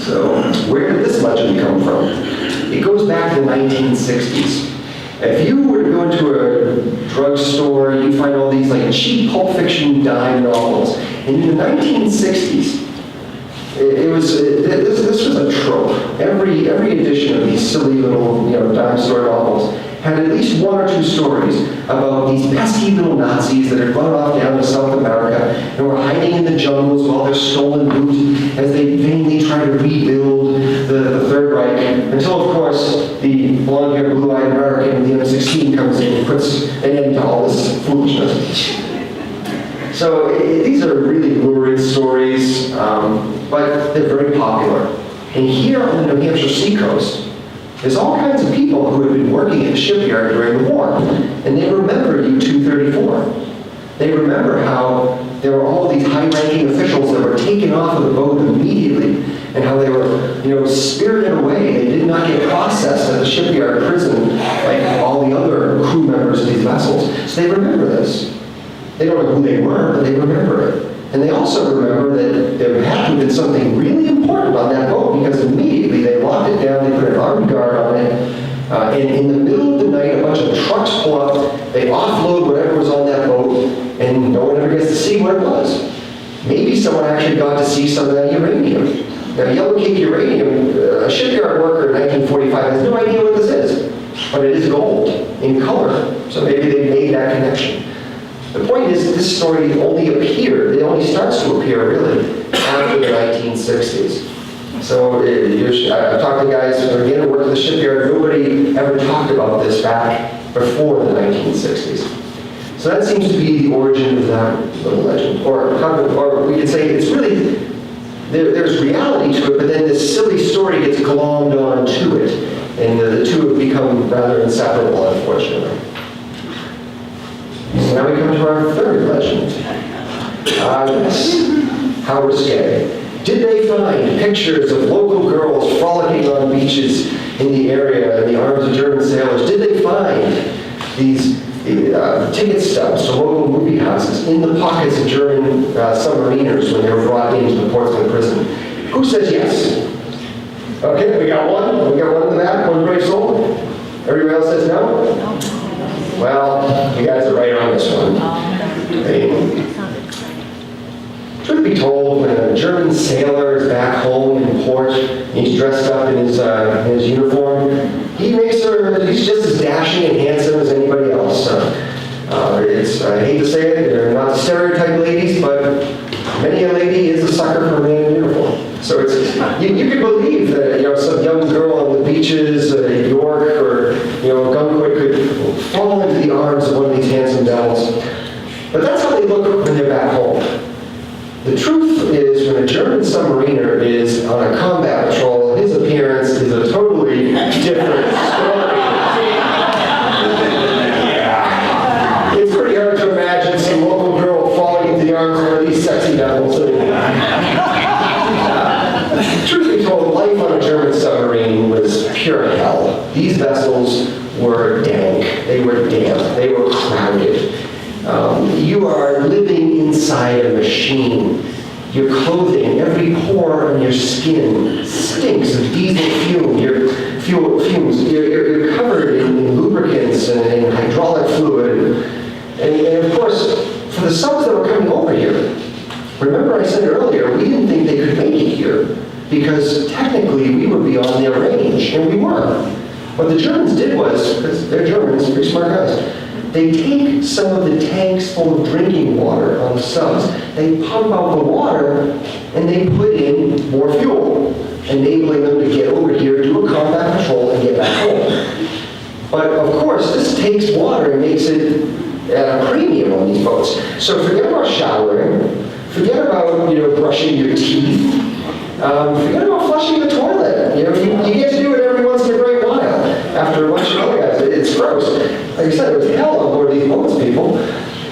So where did this legend come from? It goes back to the 1960s. If you were to go into a drugstore, you'd find all these like cheap Pulp Fiction dime novels. And in the 1960s, this was a trope. Every edition of these silly little dime store novels had at least one or two stories about these pesky little Nazis that had run off down to South America and were hiding in the jungles while their stolen loot as they vainly try to rebuild the Third Reich, until, of course, the blonde-haired, blue-eyed American with the M16 comes in and puts an end to all this foolishness. So these are really lurid stories, but they're very popular. And here on the New Hampshire seacoast, there's all kinds of people who have been working at the shipyard during the war, and they remember U-234. They remember how there were all these high-ranking officials that were taken off of the boat immediately, and how they were, spirited away. They did not get processed at the shipyard prison like all the other crew members of these vessels. So they remember this. They don't know who they were, but they remember it. And they also remember that there had to have been something really important on that boat, because immediately they locked it down, they put an armed guard on it, and in the middle of the night, a bunch of trucks pull up, they offload whatever was on that boat, and no one ever gets to see what it was. Maybe someone actually got to see some of that uranium. Now, yellow cake uranium, a shipyard worker in 1945 has no idea what this is, but it is gold in color, so maybe they made that connection. The point is, this story only starts to appear, really, after the 1960s. So I've talked to guys who began to work at the shipyard. Nobody ever talked about this back before the 1960s. So that seems to be the origin of that little legend. Or we could say it's really, there's reality to it, but then this silly story gets glommed onto it. And the two have become rather inseparable, unfortunately. So now we come to our third legend. Yes. How risque. Did they find pictures of local girls frolicking on beaches in the area in the arms of German sailors? Did they find these ticket stubs to local movie houses in the pockets of German submariners when they were brought into the Portsmouth prison? Who says yes? Okay, we got one. We got one in the back, one brave soul. Everybody else says no? Well, you guys are right on this one. Truth be told, when a German sailor is back home in port, he's dressed up in his uniform, he's just as dashing and handsome as anybody else. I hate to say it, they're not the stereotype ladies, but many a lady is a sucker for a man in uniform. So you can believe that some young girl on the beaches at York or Gunquit could fall into the arms of one of these handsome devils. But that's how they look when they're back home. The truth is, when a German submariner is on a combat patrol, his appearance is a totally different story. It's pretty hard to imagine some local girl falling into the arms of one of these sexy devils. Truth be told, life on a German submarine was pure hell. These vessels were dank, they were damp, they were crowded. You are living inside a machine. your clothing, every pore on your skin stinks of diesel fume. Your fumes. You're covered in lubricants and hydraulic fluid. And of course, for the subs that were coming over here, remember I said earlier, we didn't think they could make it here because technically we were beyond their range, and we weren't. What the Germans did was, because they're Germans, pretty smart guys, they take some of the tanks full of drinking water on the subs, they pump out the water, and they put in more fuel, enabling them to get over here, do a combat patrol, and get back home. But of course, this takes water and makes it at a premium on these boats. So forget about showering, forget about brushing your teeth, forget about flushing the toilet. You get to do it every once in a great while after a bunch of other guys. It's gross. Like I said, it was hell on board these boats, people.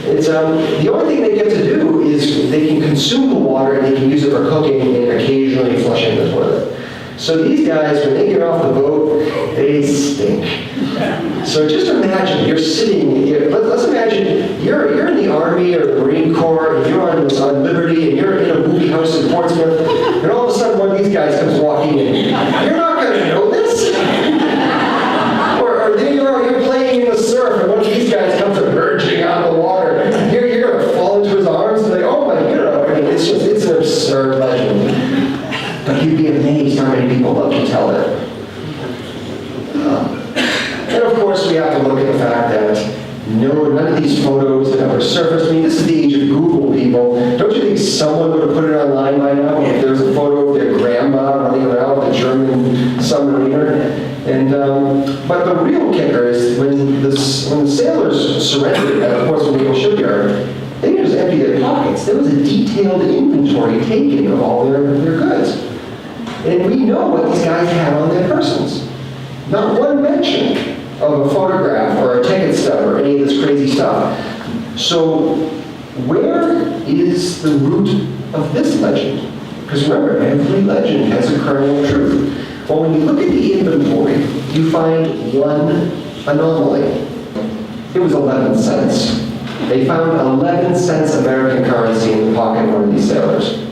It's the only thing they get to do is they can consume the water and they can use it for cooking and occasionally flushing the toilet. So these guys, when they get off the boat, they stink. So just imagine you're sitting here. Let's imagine you're in the Army or the Marine Corps, and you're on Liberty, and you're in a movie house in Portsmouth, and all of a sudden one of these guys comes walking in. You're not going to know this. Or then you're playing in the surf, and one of these guys comes emerging out of the water. You're going to fall into his arms and like, oh my God. I mean, it's an absurd legend. But you'd be amazed how many people love to tell it. And of course, we have to look at the fact that none of these photos have ever surfaced. I mean, this is the age of Google, people. Don't you think someone would have put it online by now if there was a photo of their grandma running around with a German submariner? And but the real kicker is when the sailors surrendered at the Portsmouth Naval Shipyard, they didn't just empty their pockets. There was a detailed inventory taken of all their goods. And we know what these guys had on their persons. Not one mention of a photograph or a ticket stub or any of this crazy stuff. So where is the root of this legend? Because remember, every legend has a kernel of truth. Well, when you look at the inventory, you find one anomaly. It was 11 cents. They found 11 cents American currency in the pocket of one of these sailors.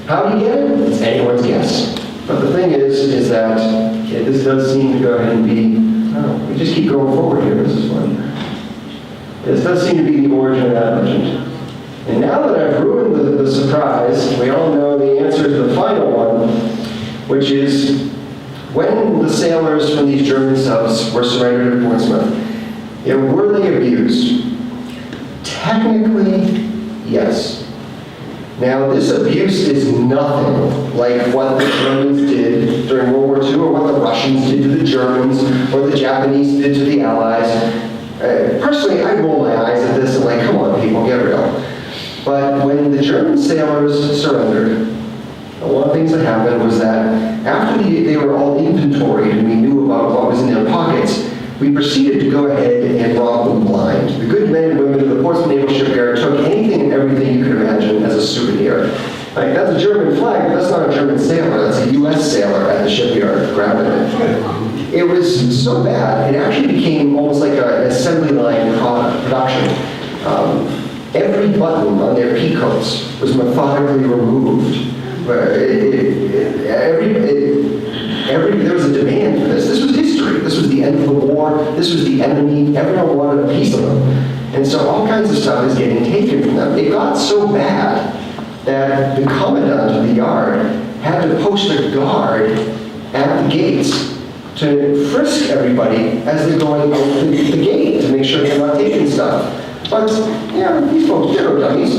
How do you get it? It's anyone's guess. But the thing is that this does seem to go ahead and be, we just keep going forward here, this is fun. This does seem to be the origin of that legend. And now that I've ruined the surprise, we all know the answer to the final one, which is when the sailors from these German subs were surrendered at Portsmouth, were they abused? Technically, yes. Now, this abuse is nothing like what the Germans did during World War II, or what the Russians did to the Germans, or the Japanese did to the Allies. Personally, I roll my eyes at this and like, come on, people, get real. But when the German sailors surrendered, one of the things that happened was that after they were all inventoried and we knew about what was in their pockets, we proceeded to go ahead and rob them blind. The good men and women of the Portsmouth Naval Shipyard took anything and everything you could imagine as a souvenir. Like, that's a German flag, but that's not a German sailor, that's a U.S. sailor at the shipyard grabbing it. It was so bad, it actually became almost like an assembly line production. Every button on their peacoats was methodically removed. There was a demand for this. This was history. This was the end of the war. This was the enemy. Everyone wanted a piece of them. And so all kinds of stuff is getting taken from them. It got so bad that the commandant of the yard had to post a guard at the gates to frisk everybody as they're going out the gate to make sure they're not taking stuff. But, these folks, they're no dummies.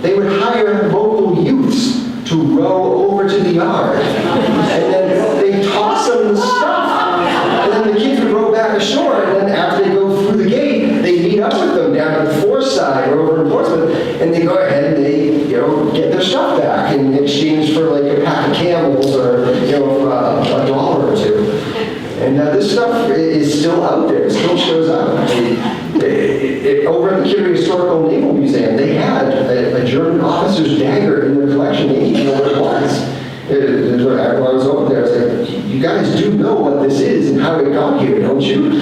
They would hire local youths to row over to the yard. And then they toss them the stuff. And then the kids would row back ashore. And then after they go through the gate, they meet up with them down at the Forsyth or over in Portsmouth. And they go ahead and they, get their stuff back in exchange for like a pack of Camels or, a dollar or two. And this stuff is still out there. It still shows up. Over at the Curie Historical Naval Museum, they had a German officer's dagger in their collection. They didn't know what it was. When I was over there, I was like, you guys do know what this is and how it got here, don't you?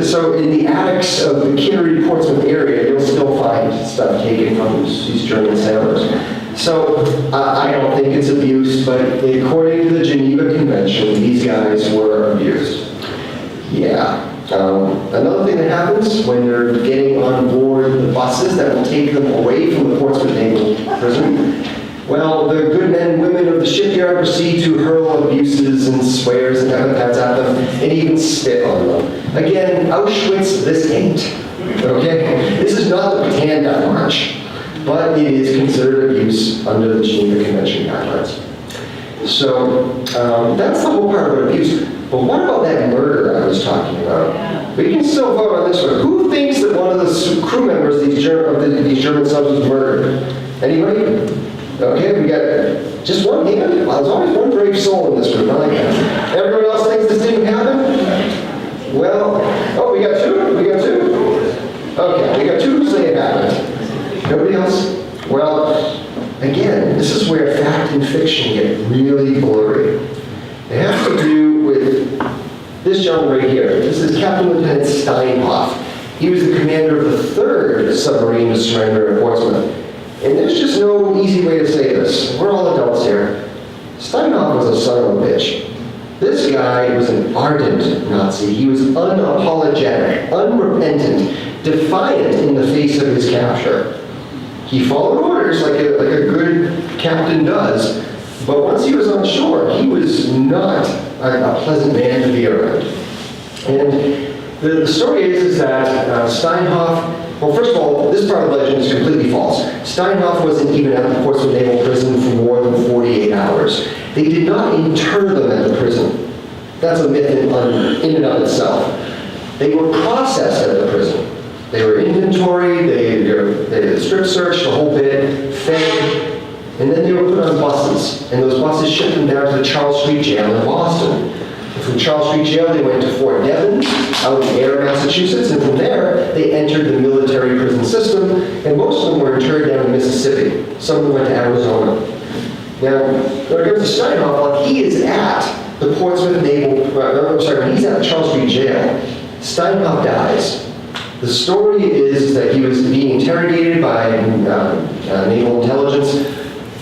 So in the attics of the Curie Portsmouth area, you'll still find stuff taken from these German sailors. So I don't think it's abuse, but according to the Geneva Convention, these guys were abused. Yeah. Another thing that happens when they're getting on board the buses that will take them away from the Portsmouth Naval Prison, well, the good men and women of the shipyard proceed to hurl abuses and swears and epithets at them and even spit on them. Again, Auschwitz, this ain't. Okay? This is not the Bataan Death March, but it is considered abuse under the Geneva Convention guidelines. So that's the whole part about abuse. But what about that murder I was talking about? We can still vote on this one. Who thinks that one of the crew members of these German subs was murdered? Anybody? Okay, we got just one hand. Well, there's always one brave soul in this group. I like that. Everyone else thinks this didn't happen? Well, oh, we got two? We got two? Okay, we got two who say it happened. Nobody else? Well, again, this is where fact and fiction get really blurry. It has to do with this gentleman right here. This is Captain Lieutenant Steinhoff. He was the commander of the 3rd submarine to surrender at Portsmouth. And there's just no easy way to say this. We're all adults here. Steinhoff was a son of a bitch. This guy was an ardent Nazi. He was unapologetic, unrepentant, defiant in the face of his capture. He followed orders like a good captain does, but once he was on shore, he was not a pleasant man to be around. And the story is that Steinhoff, well, first of all, this part of the legend is completely false. Steinhoff wasn't even at the Portsmouth Naval Prison for more than 48 hours. They did not intern them at the prison. That's a myth in and of itself. They were processed at the prison. They were inventoried, they strip searched, the whole bit, fed, and then they were put on buses. And those buses shipped them down to the Charles Street Jail in Boston. And from Charles Street Jail, they went to Fort Devens, out in Ayer, Massachusetts, and from there, they entered the military prison system, and most of them were interred down in Mississippi. Some of them went to Arizona. Now, when it comes to Steinhoff, like he is at the Portsmouth Naval, when he's at the Charles Street Jail, Steinhoff dies. The story is that he was being interrogated by naval intelligence.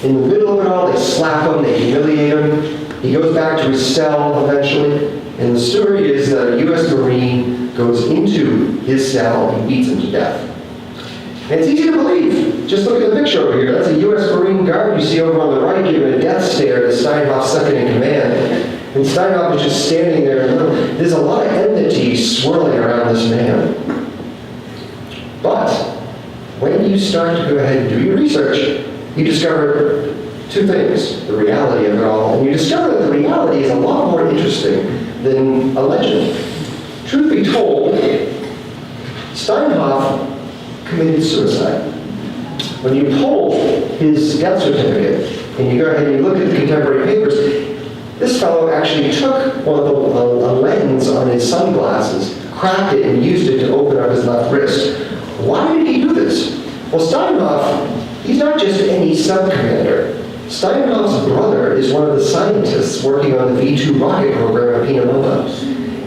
In the middle of it all, they slap him, they humiliate him. He goes back to his cell eventually. And the story is that a U.S. Marine goes into his cell and beats him to death. And it's easy to believe. Just look at the picture over here. That's a U.S. Marine guard you see over on the right giving a death stare to Steinhoff's second in command. And Steinhoff is just standing there. And there's a lot of enmity swirling around this man. But when you start to go ahead and do your research, you discover two things, the reality of it all, and you discover that the reality is a lot more interesting than a legend. Truth be told, Steinhoff committed suicide. When you pull his death certificate and you go ahead and you look at the contemporary papers, this fellow actually took a lens on his sunglasses, cracked it, and used it to open up his left wrist. Why did he do this? Well, Steinhoff, he's not just any sub-commander. Steinhoff's brother is one of the scientists working on the V2 rocket program at Pianola.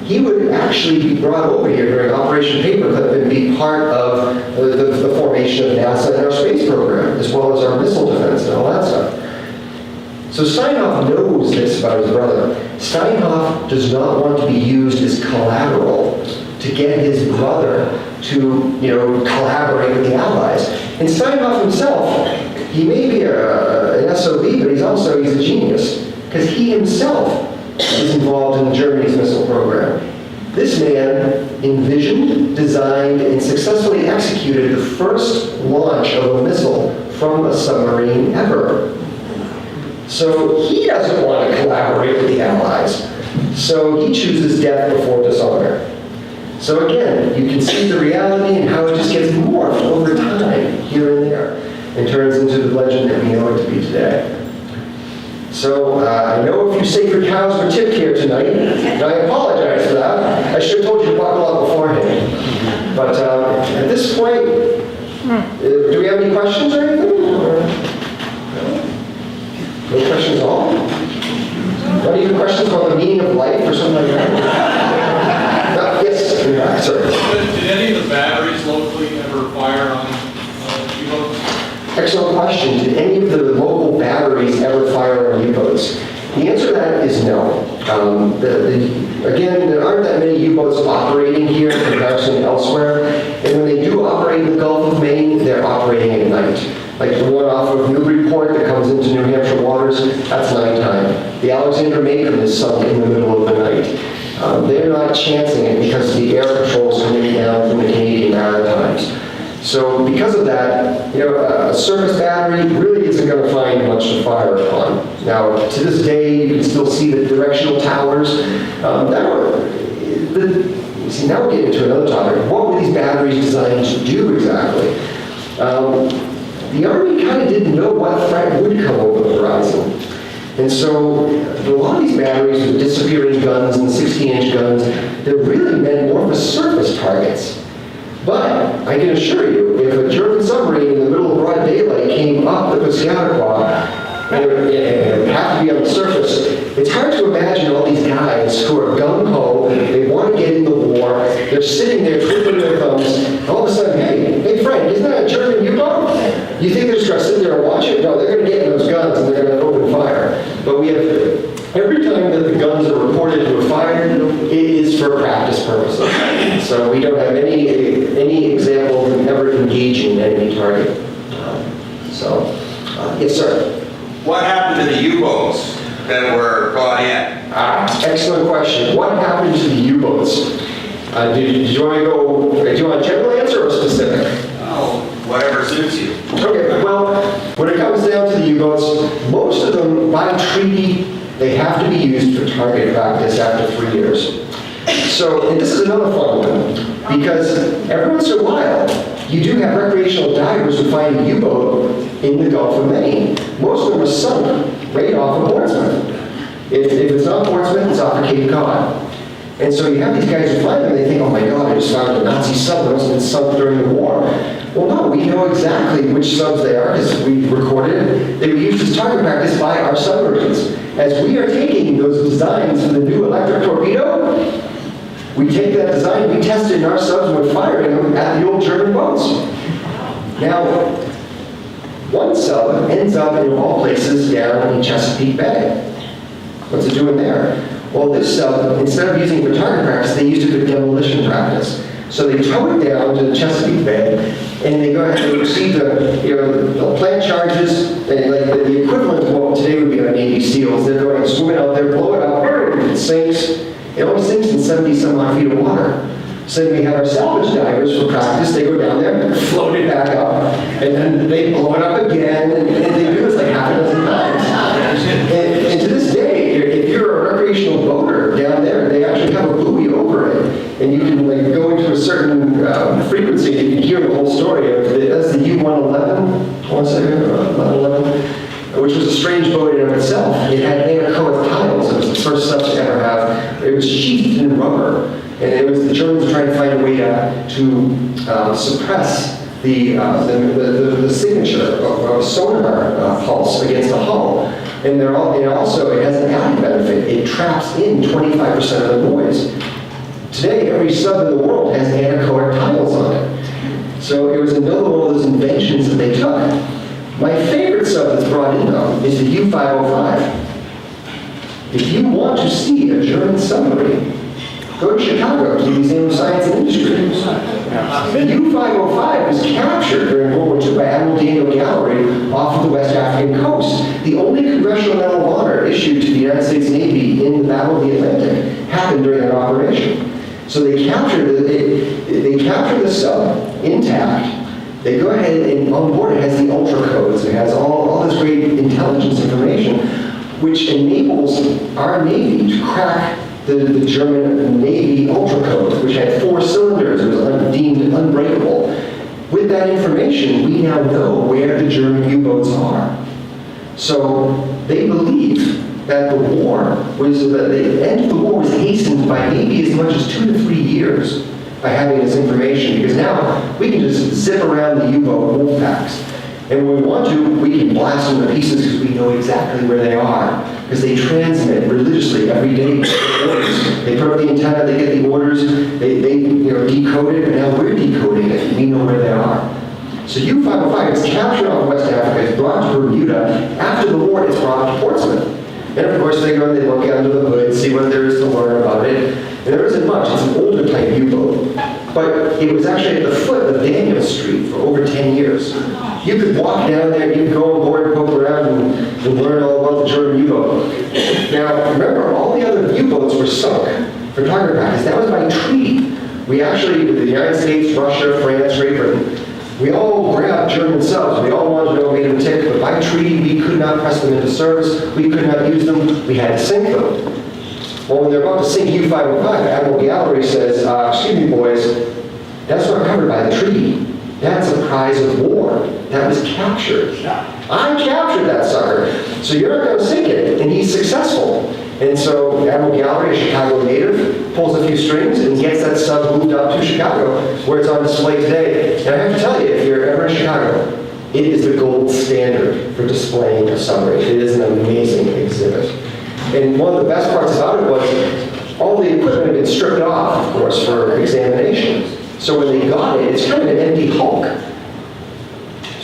He would actually be brought over here during Operation Paperclip and be part of the formation of NASA and our space program, as well as our missile defense and all that stuff. So Steinhoff knows this about his brother. Steinhoff does not want to be used as collateral to get his brother to, collaborate with the Allies. And Steinhoff himself, he may be an SOB, but he's a genius, because he himself is involved in Germany's missile program. This man envisioned, designed, and successfully executed the first launch of a missile from a submarine ever. So he doesn't want to collaborate with the Allies. So he chooses death before dishonor. So again, you can see the reality and how it just gets morphed over time, here and there, and turns into the legend that we know it to be today. So I know a few sacred cows were tipped here tonight, and I apologize for that. I should have told you to buckle up beforehand. But at this point, do we have any questions or anything? Or, no questions at all? Not even questions about the meaning of life or something like that? Yes, sorry. Did any of the batteries locally ever fire on U-boats? Excellent question. Did any of the local Again, there aren't that many U-boats operating here in comparison to elsewhere, and when they do operate in the Gulf of Maine, they're operating at night. Like the one off of Newburyport that comes into New Hampshire waters, that's nighttime. The Alexander Macon is sunk in the middle of the night. They're not chancing it because the air patrols coming down from the Canadian Maritimes. So because of that, a surface battery really isn't going to find much to fire upon. Now, to this day, you can still see the directional towers. Now we're getting into another topic. What were these batteries designed to do exactly? The Army kind of didn't know what threat would come over the horizon. And so a lot of these batteries with disappearing guns and 16-inch guns, they're really meant more for surface targets. But I can assure you, if a German submarine in the middle of broad daylight came up the Albacore, and it would have to be on the surface, it's hard to imagine all these guys who are gung-ho, they want to get in the war, they're sitting there twiddling their thumbs, and all of a sudden, hey friend, isn't that a German U-boat? You think they're just going to sit there and watch it? No, they're going to get in those guns and they're going to open fire. But we have, every time that the guns are reported to have fired, it is for practice purposes. So we don't have any example of them ever engaging an enemy target. Yes, sir. What happened to the U-boats that were brought in? Excellent question. What happened to the U-boats? Did you want to go, do you want a general answer or specific? Oh, whatever suits you. Okay, well, when it comes down to the U-boats, most of them, by treaty, they have to be used for target practice after 3 years. So, and this is another fun one, because every once in a while, you do have recreational divers who find a U-boat in the Gulf of Maine. Most of them are sunk right off of Portsmouth. If it's not Portsmouth, it's off of Cape Cod. And so you have these guys who find them, and they think, oh my God, I just found a Nazi sub that must have been sunk during the war. Well, no, we know exactly which subs they are, because we recorded it. They were used as target practice by our submarines. As we are taking those designs for the new electric torpedo, we take that design, we test it in our subs, and we're firing them at the old German boats. Now, one sub ends up in all places down in Chesapeake Bay. What's it doing there? Well, this sub, instead of using it for target practice, they used it for demolition practice. So they tow it down to the Chesapeake Bay, and they go ahead and receive the plant charges, and like the equivalent of what today would be our Navy SEALs. They're going to swim it out there, blow it up, it sinks. It only sinks in 70 some odd feet of water. So then we have our salvage divers for practice. They go down there, float it back up, and then they blow it up again, and they do this like half a dozen times. And to this day, if you're a recreational boater down there, they actually have a buoy over it, and you can like go into a certain frequency, and you can hear the whole story of that's the U-111, I want to say, 1111, which was a strange boat in and of itself. It had anechoic tiles. It was the first sub to ever have. It was sheathed in rubber, and it was the Germans trying to find a way to suppress the signature of sonar pulse against the hull. And also it has an added benefit. It traps in 25% of the noise. Today, every sub in the world has anechoic tiles on it. So it was another one of those inventions that they took. My favorite sub that's brought in, though, is the U-505. If you want to see a German submarine, go to Chicago to the Museum of Science and Industry. The U-505 was captured during World War II by Admiral Daniel Gallery off of the West African coast. The only Congressional Medal of Honor issued to the United States Navy in the Battle of the Atlantic happened during that operation. So they captured the sub intact. They go ahead and on board it has the ultra codes. It has all this great intelligence information, which enables our Navy to crack the German Navy ultra code, which had 4 cylinders. It was deemed unbreakable. With that information, we now know where the German U-boats are. So they believe that the end of the war was hastened by maybe as much as 2 to 3 years by having this information, because now we can just zip around the U-boat wolf packs. And when we want to, we can blast them to pieces because we know exactly where they are. Because they transmit religiously every day orders. They put up the antenna, they get the orders, they decode it, and now we're decoding it, and we know where they are. So U-505 is captured off West Africa, it's brought to Bermuda. After the war, it's brought to Portsmouth. And of course, they go and they look under the hood, see what there is to learn about it. And there isn't much. It's an older type U-boat. But it was actually at the foot of Daniel Street for over 10 years. You could walk down there, you could go on board, poke around, and learn all about the German U-boat. Now, remember, all the other U-boats were sunk for target practice. That was by treaty. We actually, with the United States, Russia, France, Great Britain, we all grabbed German subs. We all wanted to know what made them tick, but by treaty, we could not press them into service. We could not use them. We had to sink them. Well, when they're about to sink U-505, Admiral Gallery says, excuse me, boys, that's not covered by the treaty. That's a prize of war. That was captured. I captured that sucker. So you're not going to sink it. And he's successful. And so Admiral Gallery, a Chicago native, pulls a few strings and gets that sub moved up to Chicago, where it's on display today. And I have to tell you, if you're ever in Chicago, it is the gold standard for displaying a submarine. It is an amazing exhibit. And one of the best parts about it was all the equipment had been stripped off, of course, for examination. So when they got it, it's kind of an empty hulk.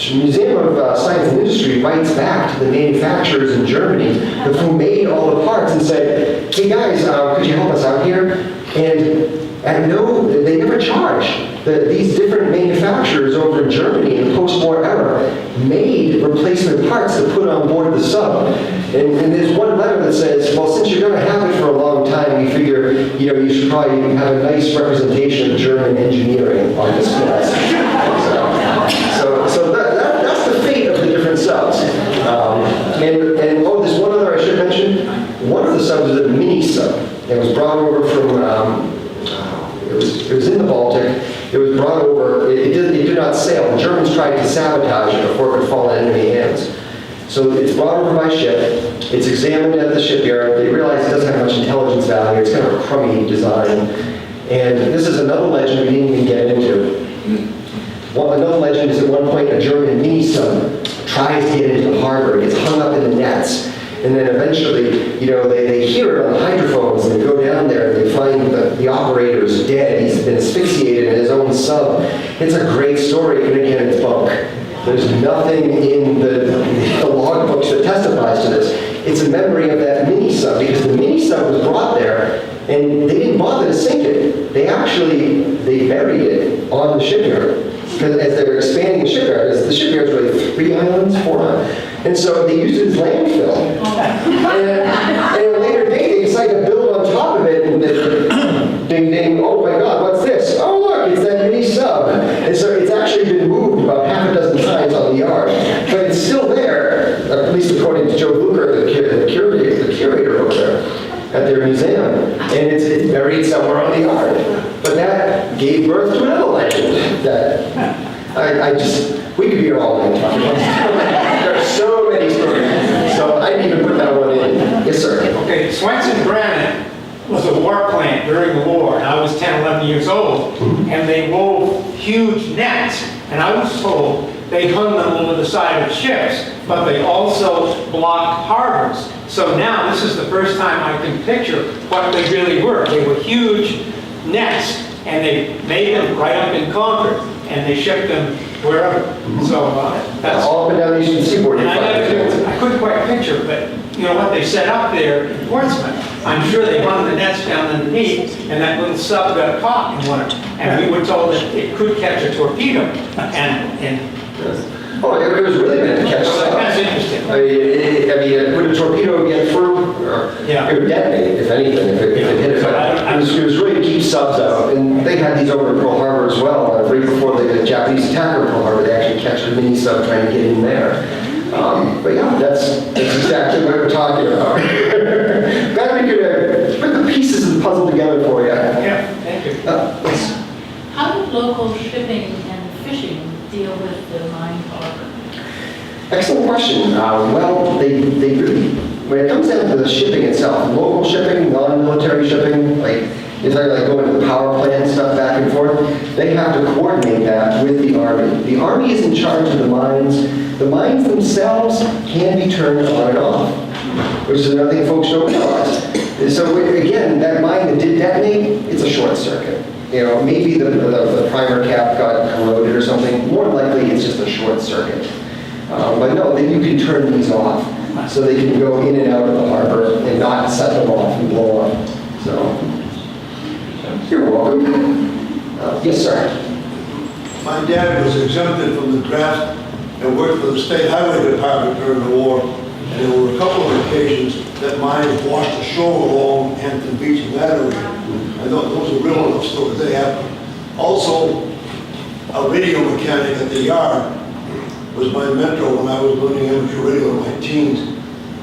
The Museum of Science and Industry writes back to the manufacturers in Germany who made all the parts and said, hey guys, could you help us out here? And no, they never charged. These different manufacturers over in Germany in the post-war era made replacement parts to put on board the sub. And there's one letter that says, well, since you're going to have it for a long time, we figure, you should probably have a nice representation of German engineering on display. So that's the fate of the different subs. And oh, there's one other I should mention. One of the subs was a mini sub. It was brought over from, it was in the Baltic. It was brought over, it did not sail. The Germans tried to sabotage it before it would fall in enemy hands. So it's brought over by ship. It's examined at the shipyard. They realize it doesn't have much intelligence value. It's kind of a crummy design. And this is another legend we didn't even get into. Another legend is at one point a German mini-sub tries to get into the harbor. It gets hung up in the nets. And then eventually, they hear it on the hydrophones, and they go down there, and they find the operator's dead. He's been asphyxiated in his own sub. It's a great story, and again, it's bunk. There's nothing in the logbooks that testifies to this. It's a memory of that mini-sub, because the mini-sub was brought there, and they didn't bother to sink it. They buried it on the shipyard. Because as they were expanding the shipyard's really 3 islands, 4 islands. And so they used it as landfill. And at a later date, they decided to build on top of it, and ding, ding, oh my God, what's this? Oh look, it's that mini sub. And so it's actually been moved about half a dozen times on the yard. But it's still there, at least according to Joe Luker, the curator over there at their museum. And it's buried somewhere on the yard. But that gave birth to another legend that we could be here all night talking about. There are so many stories. So I didn't even put that one in. Yes, sir. Okay, Swenson Granite was a warplane during the war, and I was 10, 11 years old, and they wove huge nets, and I was told they hung them over the side of ships, but they also blocked harbors. So now this is the first time I can picture what they really were. They were huge nets, and they made them right up in Concord, and they shipped them wherever. So that's all up and down the eastern seaboard. And I couldn't quite picture, but what they set up there in Portsmouth, I'm sure they hung the nets down underneath, and that little sub got caught in one of them. And we were told that it could catch a torpedo. Oh, it was really meant to catch So stuff. that's interesting. I mean, would a torpedo get through? It would detonate, if anything, if it hit it. But it was really to keep subs out. And they had these over at Pearl Harbor as well. Right before the Japanese attack on Pearl Harbor, they actually catch a mini sub trying to get in there. But yeah, that's exactly what we're talking about. Glad we could put the pieces of the puzzle together for you. Yeah, thank you. Yes. How do local shipping and fishing deal with the mine harbor? Excellent question. Well, they really, when it comes down to the shipping itself, local shipping, non-military shipping, it's like going to the power plant and stuff back and forth, they have to coordinate that with the Army. The Army is in charge of the mines. The mines themselves can be turned on and off, which is another thing folks don't realize. So again, that mine that did detonate, it's a short circuit. Maybe the primer cap got corroded or something. More likely, it's just a short circuit. But no, then you can turn these off. so they can go in and out of the harbor and not set them off and blow up. So, you're welcome. Yes, sir. My dad was exempted from the draft and worked for the State Highway Department during the war. And there were a couple of occasions that mine washed ashore along Hampton Beach and that area. I thought those were real enough stories. They happened. Also, a radio mechanic at the yard was my mentor when I was learning amateur radio in my teens.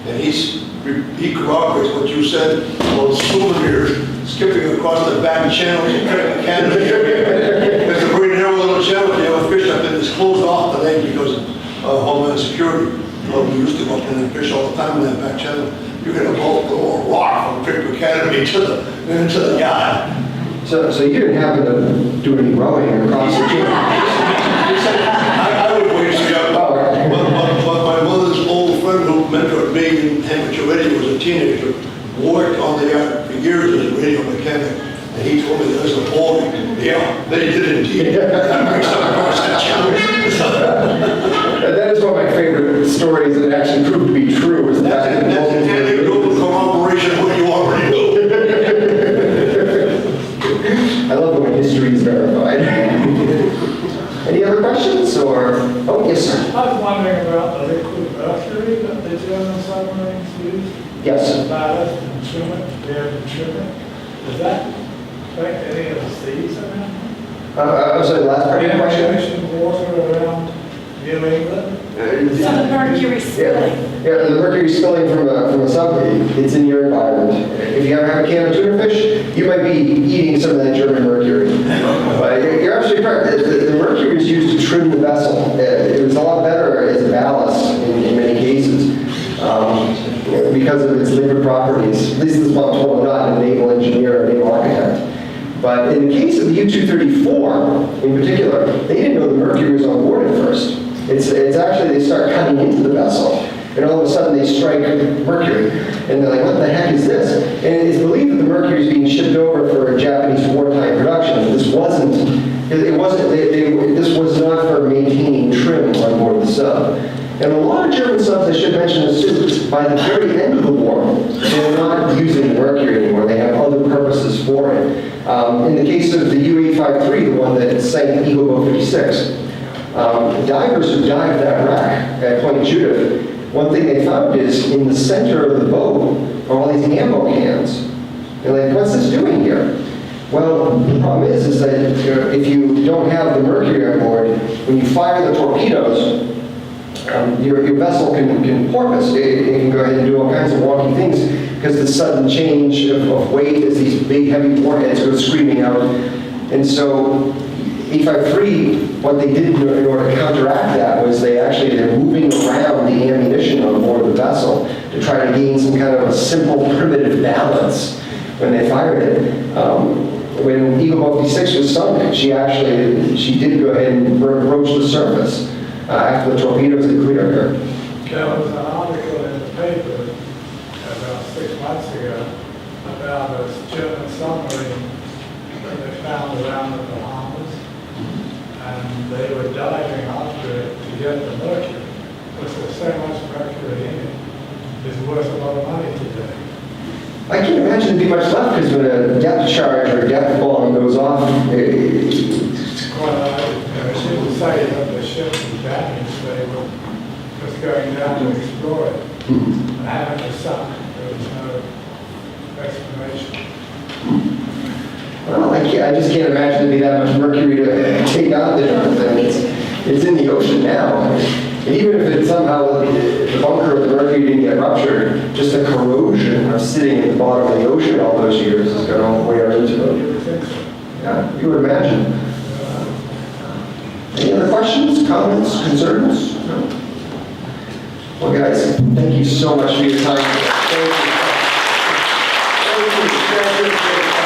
And he corroborates what you said about souvenirs skipping across the back channel in Canada area. It's a very narrow little channel. You have a fish up in this closed off today because of Homeland Security. We used to go up in and fish all the time in that back channel. You could have throw a rock from Victor Academy into the yard. So you didn't happen to do any rowing across the channel? I would wait to go. But my mother's old friend who mentored me in amateur radio was a teenager, worked on the yard for years as a radio mechanic. And he told me there's a boy. Yeah, they did indeed. That is one of my favorite stories that actually proved to be true. Is That's an anecdotal corroboration of what you already knew. I love when history is verified. Any other questions or? Oh, yes, sir. I was wondering about the liquid mercury that the German submarines used. Yes. Ballast and trim it, to trim it. Does that affect any of the seas around? I'm sorry, the last part of your question? Ocean water around New England? So the mercury spilling. Yeah, the mercury spilling from a submarine, it's in your environment. If you ever have a can of tuna fish, you might be eating some of that German mercury. But you're absolutely correct. The mercury is used to trim the vessel. It was a lot better as a ballast in many cases because of its liquid properties. At least this is what I'm told. I'm not a naval engineer or a naval architect. But in the case of the U-234 in particular, they didn't know the mercury was on board at first. It's actually, they start cutting into the vessel, and all of a sudden they strike mercury, and they're like, what the heck is this? And it's believed that the mercury is being shipped over for Japanese wartime production. This was not for maintaining trim on board the sub. And a lot of German subs, I should mention this too, by the very end of the war, they were not using mercury anymore. They have other purposes for it. In the case of the U-853, the one that sank Eagle Boat 56, divers who dived that wreck at Point Judith, one thing they found is in the center of the boat are all these ammo cans. They're like, what's this doing here? Well, the problem is that if you don't have the mercury on board, when you fire the torpedoes, your vessel can porpoise. It can go ahead and do all kinds of wonky things because the sudden change of weight as these big heavy warheads go screaming out. And so 853, what they did in order to counteract that was they're moving around the ammunition on board the vessel to try to gain some kind of a simple primitive balance when they fired it. When Eagle Boat 56 was sunk, she did go ahead and broach the surface after the torpedoes had cleared her. There was an article in the paper about 6 months ago about a German submarine that they found around the Bahamas, and they were diving after it to get the mercury. Because there's so much mercury in it, it's worth a lot of money today. I can't imagine there'd be much left because when a depth charge or a depth bomb goes off, She didn't say that the ship was damaged, they were just going down to explore it. And having to suck, there was no explanation. well, I just can't imagine there'd be that much mercury to take out there. It's in the ocean now. And even if it somehow, the bunker of the mercury didn't get ruptured, just the corrosion of sitting at the bottom of the ocean all those years is going to wear into it. Yeah, you would imagine. Any other questions, comments, concerns? No? Well, guys, thank you so much for your time. Thank you. Thank you.